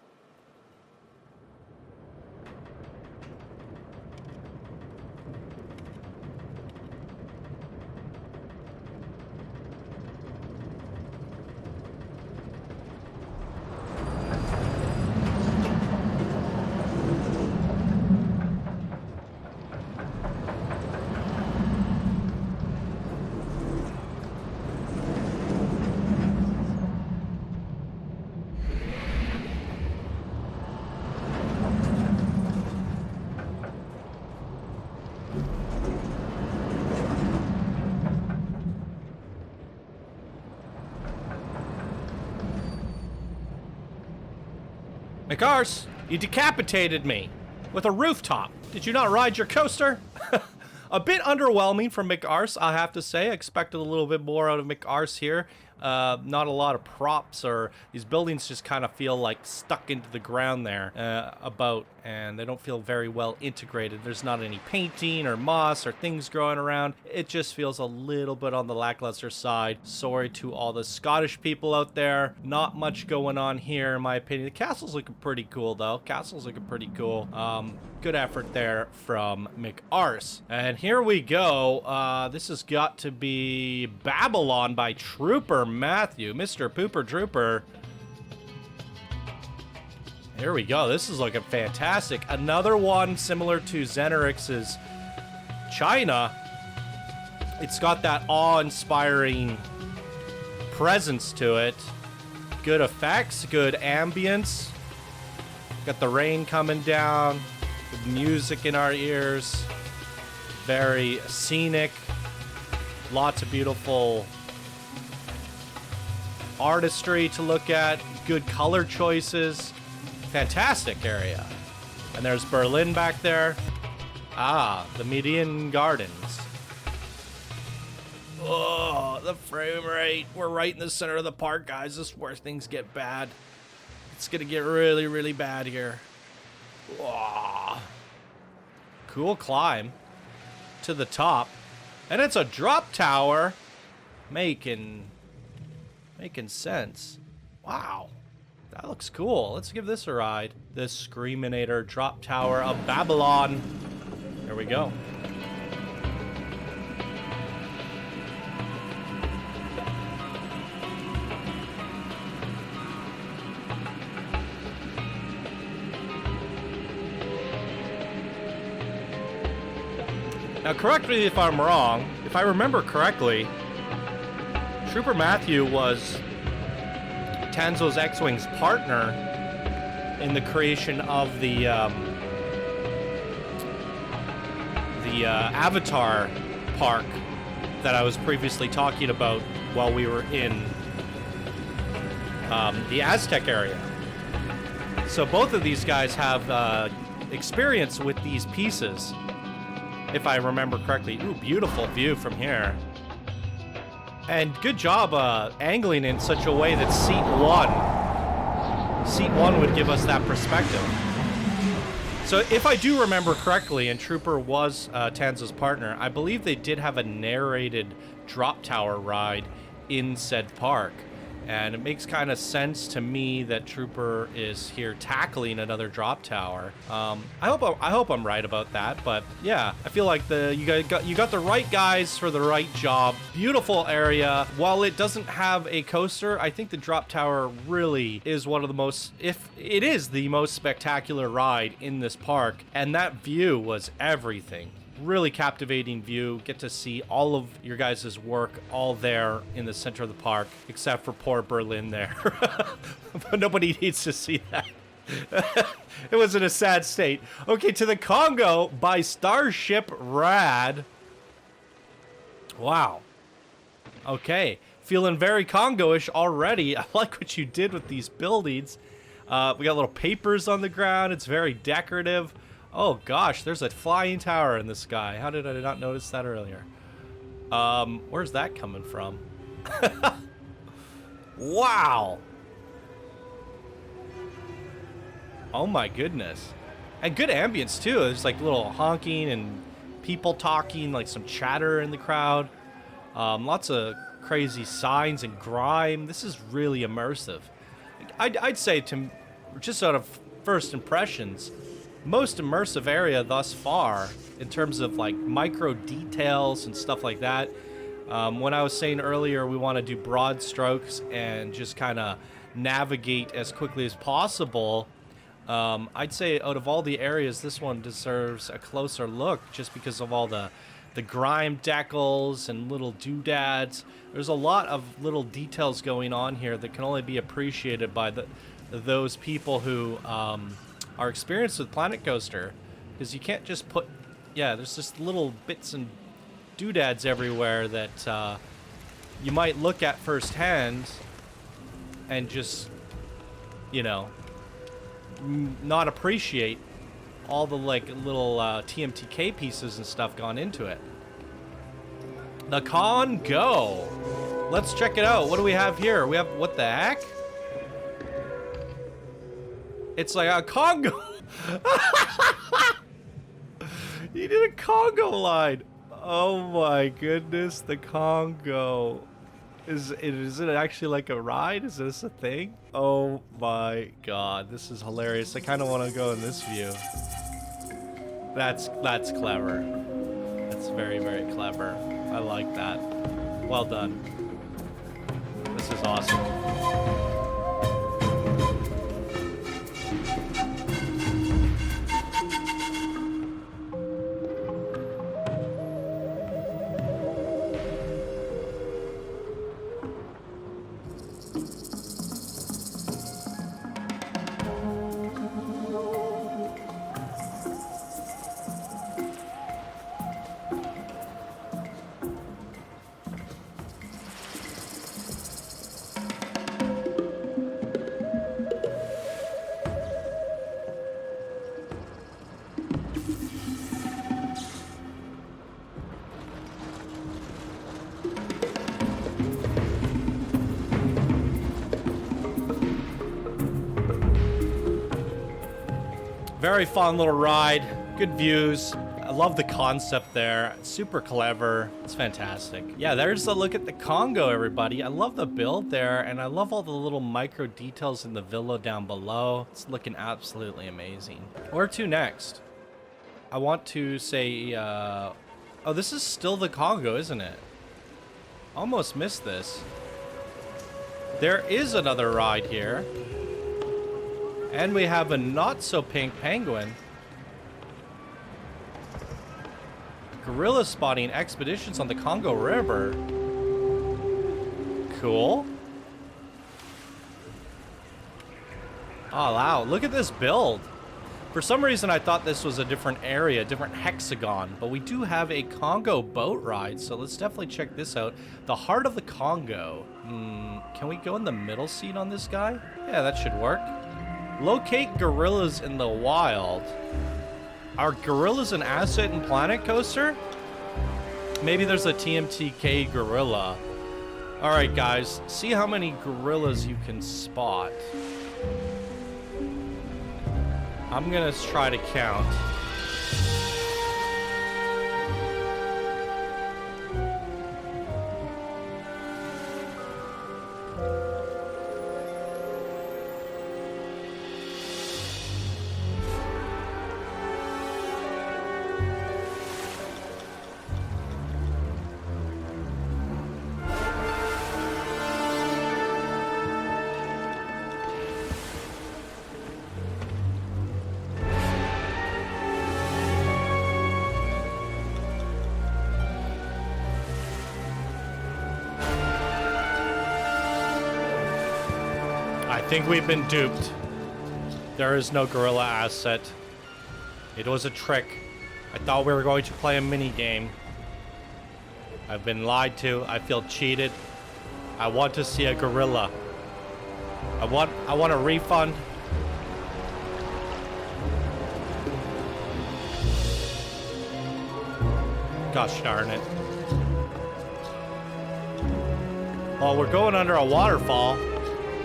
McArse, you decapitated me with a rooftop. Did you not ride your coaster? A bit underwhelming from McArse, I have to say. I expected a little bit more out of McArse here. Not a lot of props, or these buildings just kind of feel like stuck into the ground there about. and they don't feel very well integrated. There's not any painting or moss or things growing around. It just feels a little bit on the lackluster side. Sorry to all the Scottish people out there. Not much going on here, in my opinion. The castle's looking pretty cool, though. Castle's looking pretty cool. Good effort there from McArse. And here we go. This has got to be Babylon by Troopermatthew. Mr. Pooper Trooper. Here we go. This is looking fantastic. Another one similar to Zenurix's China. It's got that awe-inspiring presence to it. Good effects, good ambience. Got the rain coming down, good music in our ears. Very scenic. Lots of beautiful artistry to look at. Good color choices. Fantastic area. And there's Berlin back there. Ah, the Median Gardens. Oh, the frame rate. We're right in the center of the park, guys. This is where things get bad. It's gonna get really, really bad here. Oh. Cool climb to the top. And it's a drop tower. Making sense. Wow. That looks cool. Let's give this a ride. This Screaminator drop tower of Babylon. There we go. Now, correct me if I'm wrong. If I remember correctly, Troopermatthew was Tanzos X-Wing's partner in the creation of the Avatar park that I was previously talking about while we were in the Aztec area. So both of these guys have experience with these pieces, if I remember correctly. Ooh, beautiful view from here. And good job angling in such a way that seat one would give us that perspective. So if I do remember correctly, and Trooper was Tanzos' partner, I believe they did have a narrated drop tower ride in said park. And it makes kind of sense to me that Trooper is here tackling another drop tower. I hope I'm right about that, but yeah, I feel like you got the right guys for the right job. Beautiful area. While it doesn't have a coaster, I think the drop tower really is one of the most, if it is the most spectacular ride in this park, and that view was everything. Really captivating view. Get to see all of your guys' work all there in the center of the park, except for poor Berlin there. But nobody needs to see that. It was in a sad state. Okay, to the Congo by Starship Rad. Wow. Okay, feeling very Congo-ish already. I like what you did with these buildings. We got little papers on the ground. It's very decorative. Oh gosh, there's a flying tower in the sky. How did I not notice that earlier? Where's that coming from? Wow. Oh my goodness. And good ambience too. There's like little honking and people talking, like some chatter in the crowd. Lots of crazy signs and grime. This is really immersive. I'd say, to just out of first impressions, most immersive area thus far in terms of like micro details and stuff like that. When I was saying earlier we want to do broad strokes and just kind of navigate as quickly as possible, I'd say out of all the areas, this one deserves a closer look just because of all the grime decals and little doodads. There's a lot of little details going on here that can only be appreciated by those people who are experienced with Planet Coaster, because you can't just put, there's just little bits and doodads everywhere that you might look at firsthand and just, not appreciate all the like little TMTK pieces and stuff gone into it. The Congo. Let's check it out. What do we have here? We have, what the heck? It's like a Congo. You did a Congo line. Oh my goodness, the Congo. Is it actually like a ride? Is this a thing? Oh my god, this is hilarious. I kind of want to go in this view. That's clever. That's very, very clever. I like that. Well done. This is awesome. Very fun little ride. Good views. I love the concept there. It's super clever. It's fantastic. Yeah, there's a look at the Congo, everybody. I love the build there, and I love all the little micro details in the villa down below. It's looking absolutely amazing. Where to next? I want to say, oh, this is still the Congo, isn't it? Almost missed this. There is another ride here. And we have a not-so-pink penguin. Gorilla spotting expeditions on the Congo River. Cool. Oh, wow. Look at this build. For some reason, I thought this was a different area, a different hexagon. But we do have a Congo boat ride, so let's definitely check this out. The Heart of the Congo. Can we go in the middle seat on this guy? Yeah, that should work. Locate gorillas in the wild. Are gorillas an asset in Planet Coaster? Maybe there's a TMTK gorilla. Alright guys, see how many gorillas you can spot. I'm gonna try to count. I think we've been duped. There is no gorilla asset. It was a trick. I thought we were going to play a mini game. I've been lied to. I feel cheated. I want to see a gorilla. I want a refund. Gosh darn it. Oh, we're going under a waterfall.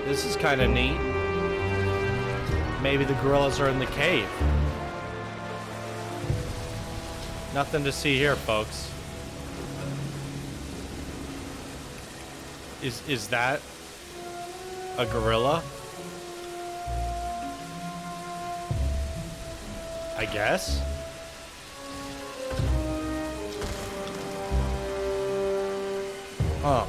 This is kind of neat. Maybe the gorillas are in the cave. Nothing to see here, folks. Is that a gorilla? I guess. Huh.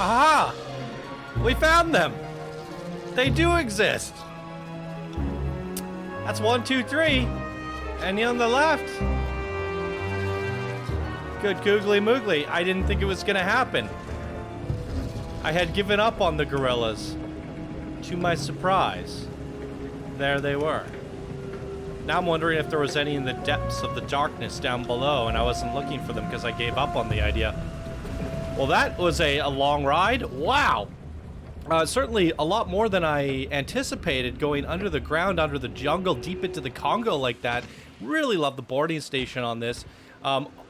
Aha! We found them! They do exist! That's 1, 2, 3. And on the left. Good googly moogly. I didn't think it was gonna happen. I had given up on the gorillas. To my surprise, there they were. Now I'm wondering if there was any in the depths of the darkness down below, and I wasn't looking for them because I gave up on the idea. Well, that was a long ride. Wow! Certainly a lot more than I anticipated, going under the ground, under the jungle, deep into the Congo like that. Really love the boarding station on this.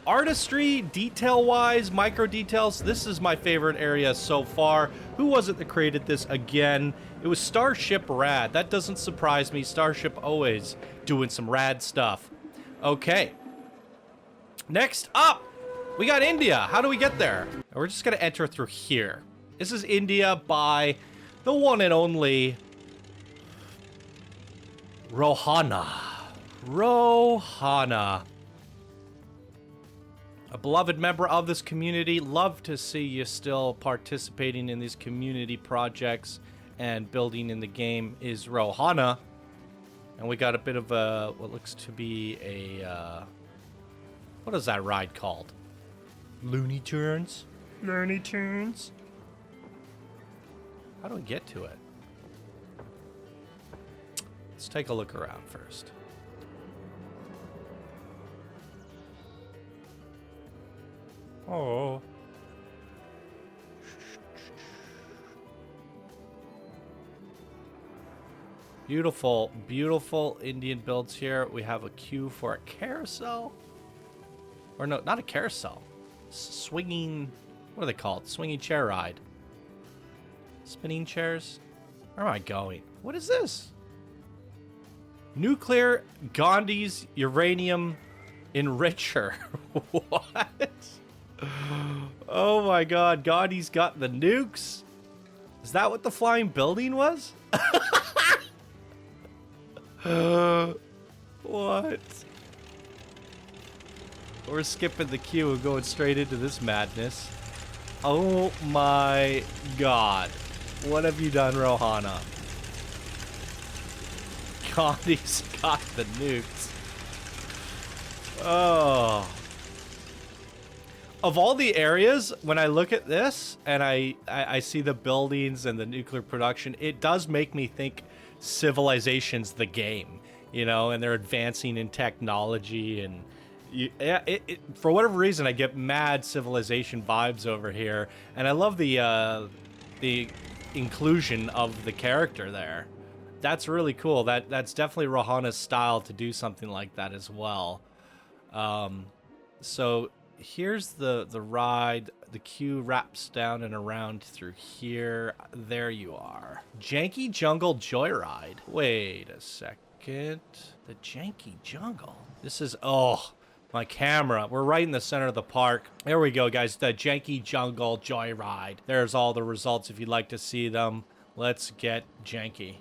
Artistry, detail-wise, micro details, this is my favorite area so far. Who was it that created this again? It was Starship Rad. That doesn't surprise me. Starship always doing some rad stuff. Okay. Next up, we got India. How do we get there? We're just gonna enter through here. This is India by the one and only Rohana. Rohana. A beloved member of this community. Love to see you still participating in these community projects and building in the game is Rohana. And we got a bit of a, what looks to be a, what is that ride called? Looney Tunes? Looney Tunes? How do we get to it? Let's take a look around first. Oh. Beautiful, beautiful Indian builds here. We have a queue for a carousel. Or no, not a carousel. Swinging, what are they called? Swinging chair ride. Spinning chairs? Where am I going? What is this? Nuclear Gandhi's uranium enricher. What? Oh my god, Gandhi's got the nukes? Is that what the flying building was? What? We're skipping the queue and going straight into this madness. Oh my god. What have you done, Rohana? Gandhi's got the nukes. Oh. Of all the areas, when I look at this and I see the buildings and the nuclear production, it does make me think Civilization's the game, you know, and they're advancing in technology and for whatever reason, I get mad Civilization vibes over here, and I love the inclusion of the character there. That's really cool. That's definitely Rohana's style to do something like that as well. So here's the ride. The queue wraps down and around through here. There you are. Janky Jungle Joyride. Wait a second. The Janky Jungle. This is, oh, my camera. We're right in the center of the park. There we go, guys. The Janky Jungle Joyride. There's all the results if you'd like to see them. Let's get janky.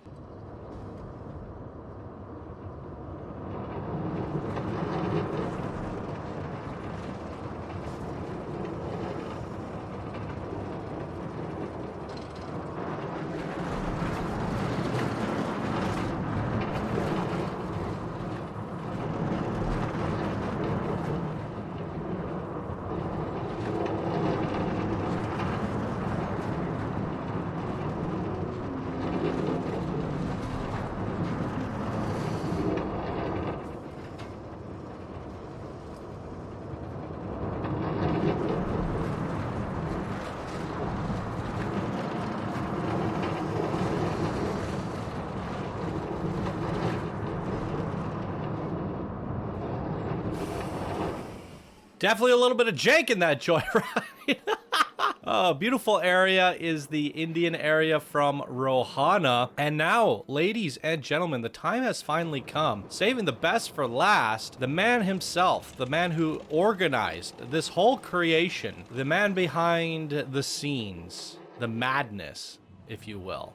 Definitely a little bit of jank in that joyride. Oh, beautiful area is the Indian area from Rohana. And now, ladies and gentlemen, the time has finally come. Saving the best for last, the man himself, the man who organized this whole creation, the man behind the scenes, the madness, if you will,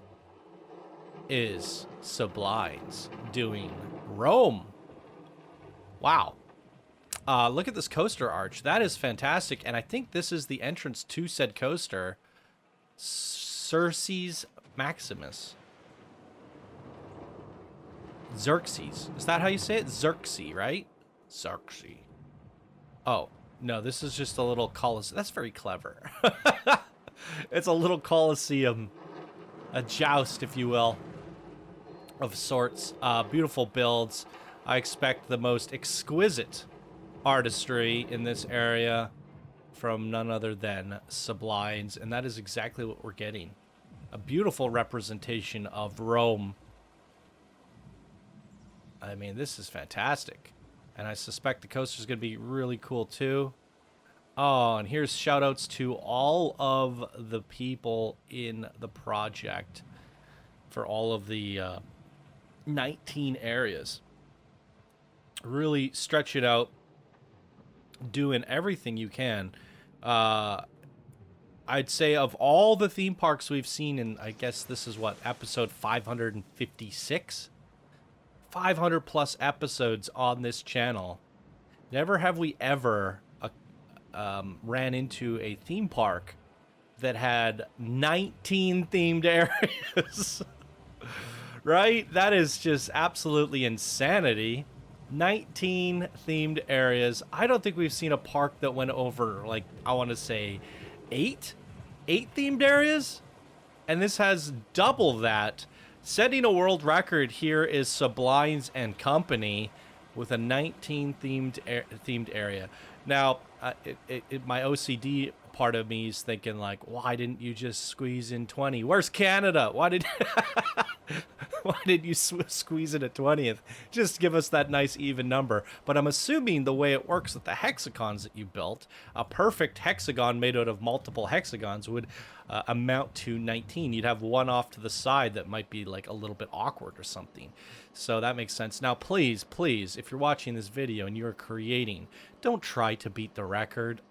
is Seblines doing Rome. Wow. Look at this coaster arch. That is fantastic, and I think this is the entrance to said coaster. Circes Maximus. Xerxes. Is that how you say it? Xerxes, right? Xerxes. Oh, no, this is just a little coliseum. That's very clever. It's a little coliseum. A joust, if you will, of sorts. Beautiful builds. I expect the most exquisite artistry in this area from none other than Seblines, and that is exactly what we're getting. A beautiful representation of Rome. I mean, this is fantastic. And I suspect the coaster's going to be really cool, too. Oh, and here's shout-outs to all of the people in the project for all of the 19 areas. Really stretch it out, doing everything you can. I'd say of all the theme parks we've seen, and I guess this is what, episode 556? 500 plus episodes on this channel. Never have we ever ran into a theme park that had 19 themed areas. Right? That is just absolutely insanity. 19 themed areas. I don't think we've seen a park that went over, like, I want to say 8 themed areas, and this has double that. Setting a world record here is Seblines and Company with a 19 themed area. Now, my OCD part of me is thinking, like, why didn't you just squeeze in 20? Where's Canada? Why did you squeeze in a 20th? Just give us that nice even number. But I'm assuming the way it works with the hexagons that you built, a perfect hexagon made out of multiple hexagons would amount to 19. You'd have one off to the side that might be like a little bit awkward or something. So that makes sense. Now, please, if you're watching this video and you're creating, don't try to beat the record.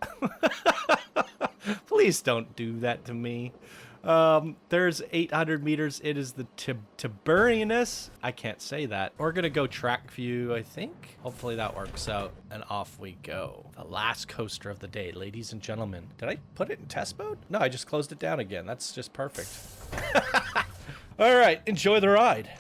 Please don't do that to me. There's 800 meters. It is the Tiberinus. I can't say that. We're going to go track view, I think. Hopefully that works out. And off we go. The last coaster of the day, ladies and gentlemen. Did I put it in test mode? No, I just closed it down again. That's just perfect. All right. Enjoy the ride.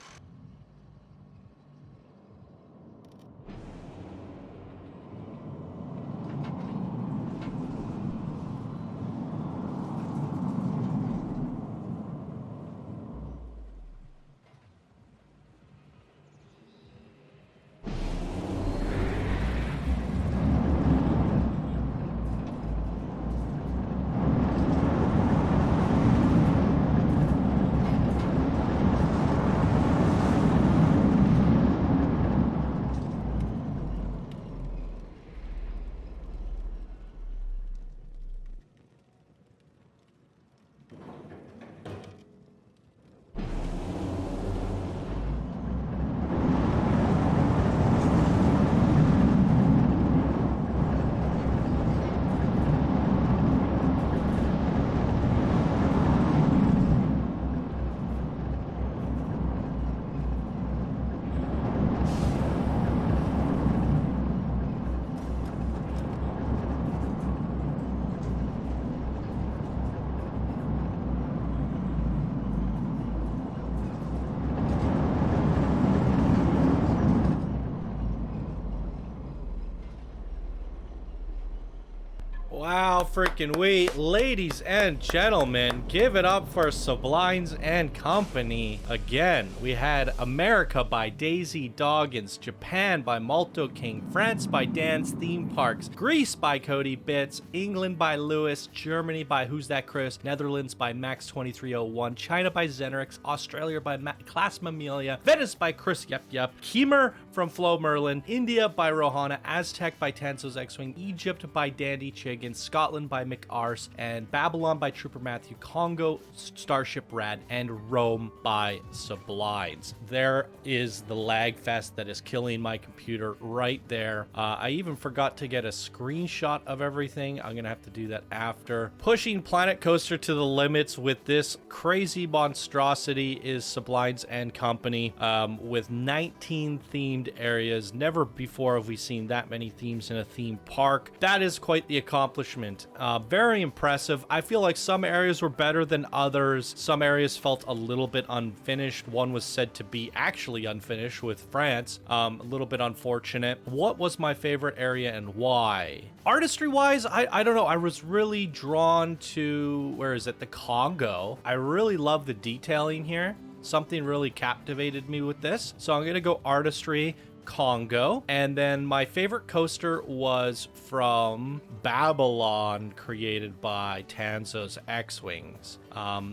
Wow, freaking we, ladies and gentlemen, give it up for Seblines and Company. Again, we had America by daisy.doggin, Japan by Moltoking, France by Dan's Theme Parks, Greece by Kodybits, England by Lewis, Germany by whosthatChris, Netherlands by Max2301, China by Zenurix, Australia by ClassMammalia, Venice by ChrisYepYep, Khmer from FloMerlin, India by Rohana, Aztec by Tanzos X-Wing, Egypt by Dandy Chiggins, Scotland by McArse, and Babylon by Troopermatthew, Congo, Starship Rad, and Rome by Seblines. There is the lag fest that is killing my computer right there. I even forgot to get a screenshot of everything. I'm gonna have to do that after. Pushing Planet Coaster to the limits with this crazy monstrosity is Seblines and Company, with 19 themed areas. Never before have we seen that many themes in a theme park. That is quite the accomplishment. brilliant. Very impressive. I feel like some areas were better than others. Some areas felt a little bit unfinished. One was said to be actually unfinished with France. A little bit unfortunate. What was my favorite area and why? Artistry wise, I don't know. I was really drawn to, where is it? The Congo. I really love the detailing here. Something really captivated me with this. So I'm going to go artistry, Congo. And then my favorite coaster was from Babylon, created by Tanzos X-Wings.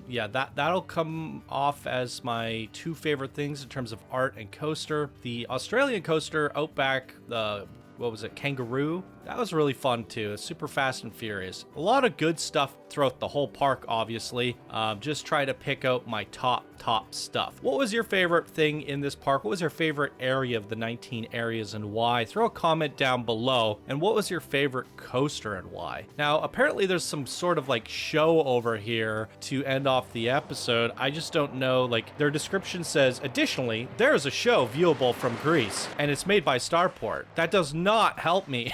Yeah, that'll come off as my two favorite things in terms of art and coaster. The Australian coaster, Outback, what was it, Kangaroo? That was really fun too. It's super fast and furious. A lot of good stuff throughout the whole park, obviously. Just try to pick out my top stuff. What was your favorite thing in this park? What was your favorite area of the 19 areas and why? Throw a comment down below. And what was your favorite coaster and why? Now, apparently there's some sort of like show over here to end off the episode. I just don't know, like their description says, additionally, there is a show viewable from Greece and it's made by Starport. That does not help me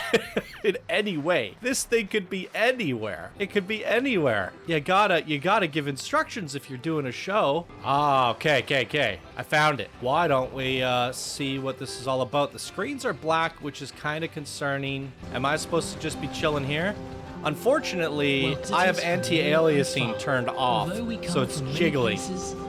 in any way. This thing could be anywhere. It could be anywhere. You gotta give instructions if you're doing a show. Ah, okay. I found it. Why don't we see what this is all about? The screens are black, which is kind of concerning. Am I supposed to just be chilling here? Unfortunately, I have anti-aliasing turned off, so it's jiggly.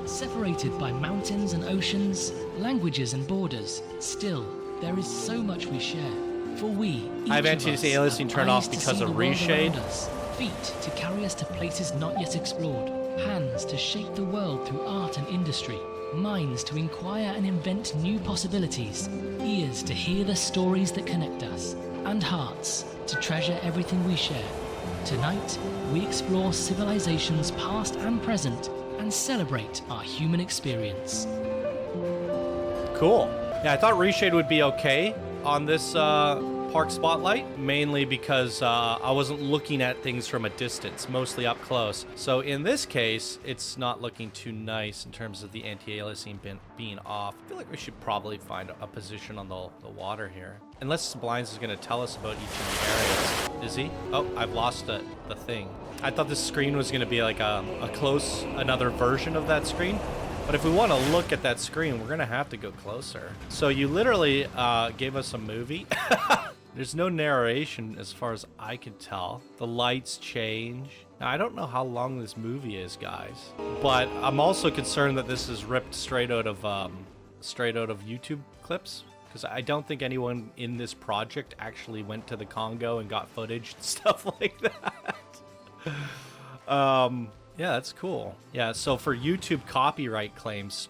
Separated by mountains and oceans, languages and borders, still, there is so much we share. For we, I have anti-aliasing turned off because of reshade. Feet to carry us to places not yet explored. Hands to shape the world through art and industry. Minds to inquire and invent new possibilities. Ears to hear the stories that connect us. And hearts to treasure everything we share. Tonight, we explore civilizations past and present and celebrate our human experience. Cool. Yeah, I thought reshade would be okay on this park spotlight, mainly because I wasn't looking at things from a distance, mostly up close. So in this case, it's not looking too nice in terms of the anti-aliasing being off. I feel like we should probably find a position on the water here. Unless Seblines is going to tell us about each of the areas. Is he? Oh, I've lost the thing. I thought this screen was going to be like another version of that screen. But if we want to look at that screen, we're going to have to go closer. So you literally gave us a movie. There's no narration as far as I can tell. The lights change. Now, I don't know how long this movie is, guys. But I'm also concerned that this is ripped straight out of YouTube clips. Because I don't think anyone in this project actually went to the Congo and got footage and stuff like that. Yeah, that's cool. Yeah, so for YouTube copyright claims,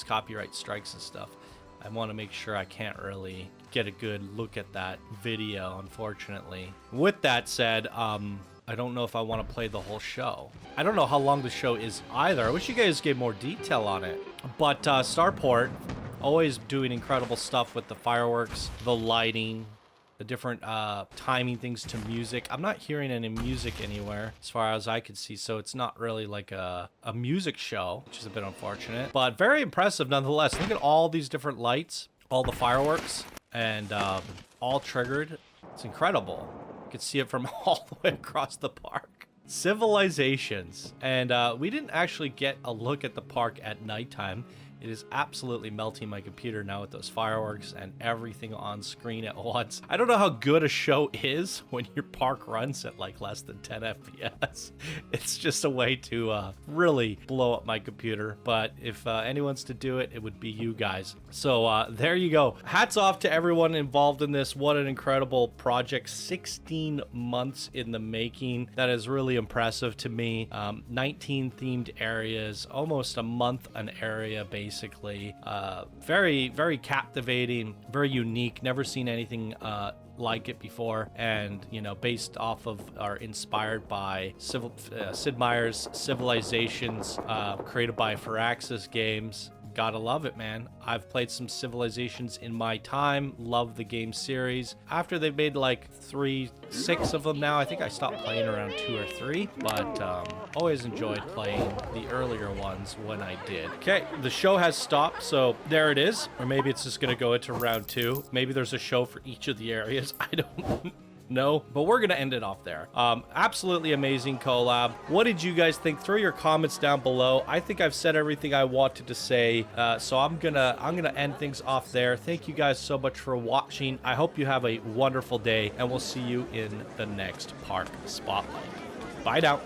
copyright strikes and stuff, I want to make sure I can't really get a good look at that video, unfortunately. With that said, I don't know if I want to play the whole show. I don't know how long the show is either. I wish you guys gave more detail on it. But Starport, always doing incredible stuff with the fireworks, the lighting, the different timing things to music. I'm not hearing any music anywhere as far as I could see, so it's not really like a music show, which is a bit unfortunate, but very impressive nonetheless. Look at all these different lights, all the fireworks, and all triggered. It's incredible. You can see it from all the way across the park. Civilizations. And we didn't actually get a look at the park at nighttime. It is absolutely melting my computer now with those fireworks and everything on screen at once. I don't know how good a show is when your park runs at like less than 10 FPS. It's just a way to really blow up my computer. But if anyone's to do it, it would be you guys. So there you go. Hats off to everyone involved in this. What an incredible project. 16 months in the making. That is really impressive to me. 19 themed areas, almost a month an area basically. Very, very captivating, very unique. Never seen anything like it before, and you know, based off of or inspired by Sid Meier's Civilizations, created by Firaxis Games. Gotta love it, man. I've played some Civilizations in my time. Love the game series. After they've made like 6 of them now, I think I stopped playing around 2 or 3, but always enjoyed playing the earlier ones when I did. Okay, the show has stopped, so there it is. Or maybe it's just gonna go into round 2. Maybe there's a show for each of the areas. I don't No, but we're gonna end it off there. Absolutely amazing collab. What did you guys think? Throw your comments down below. I think I've said everything I wanted to say, so I'm gonna end things off there. Thank you guys so much for watching. I hope you have a wonderful day, and we'll see you in the next Park Spotlight. Bye now.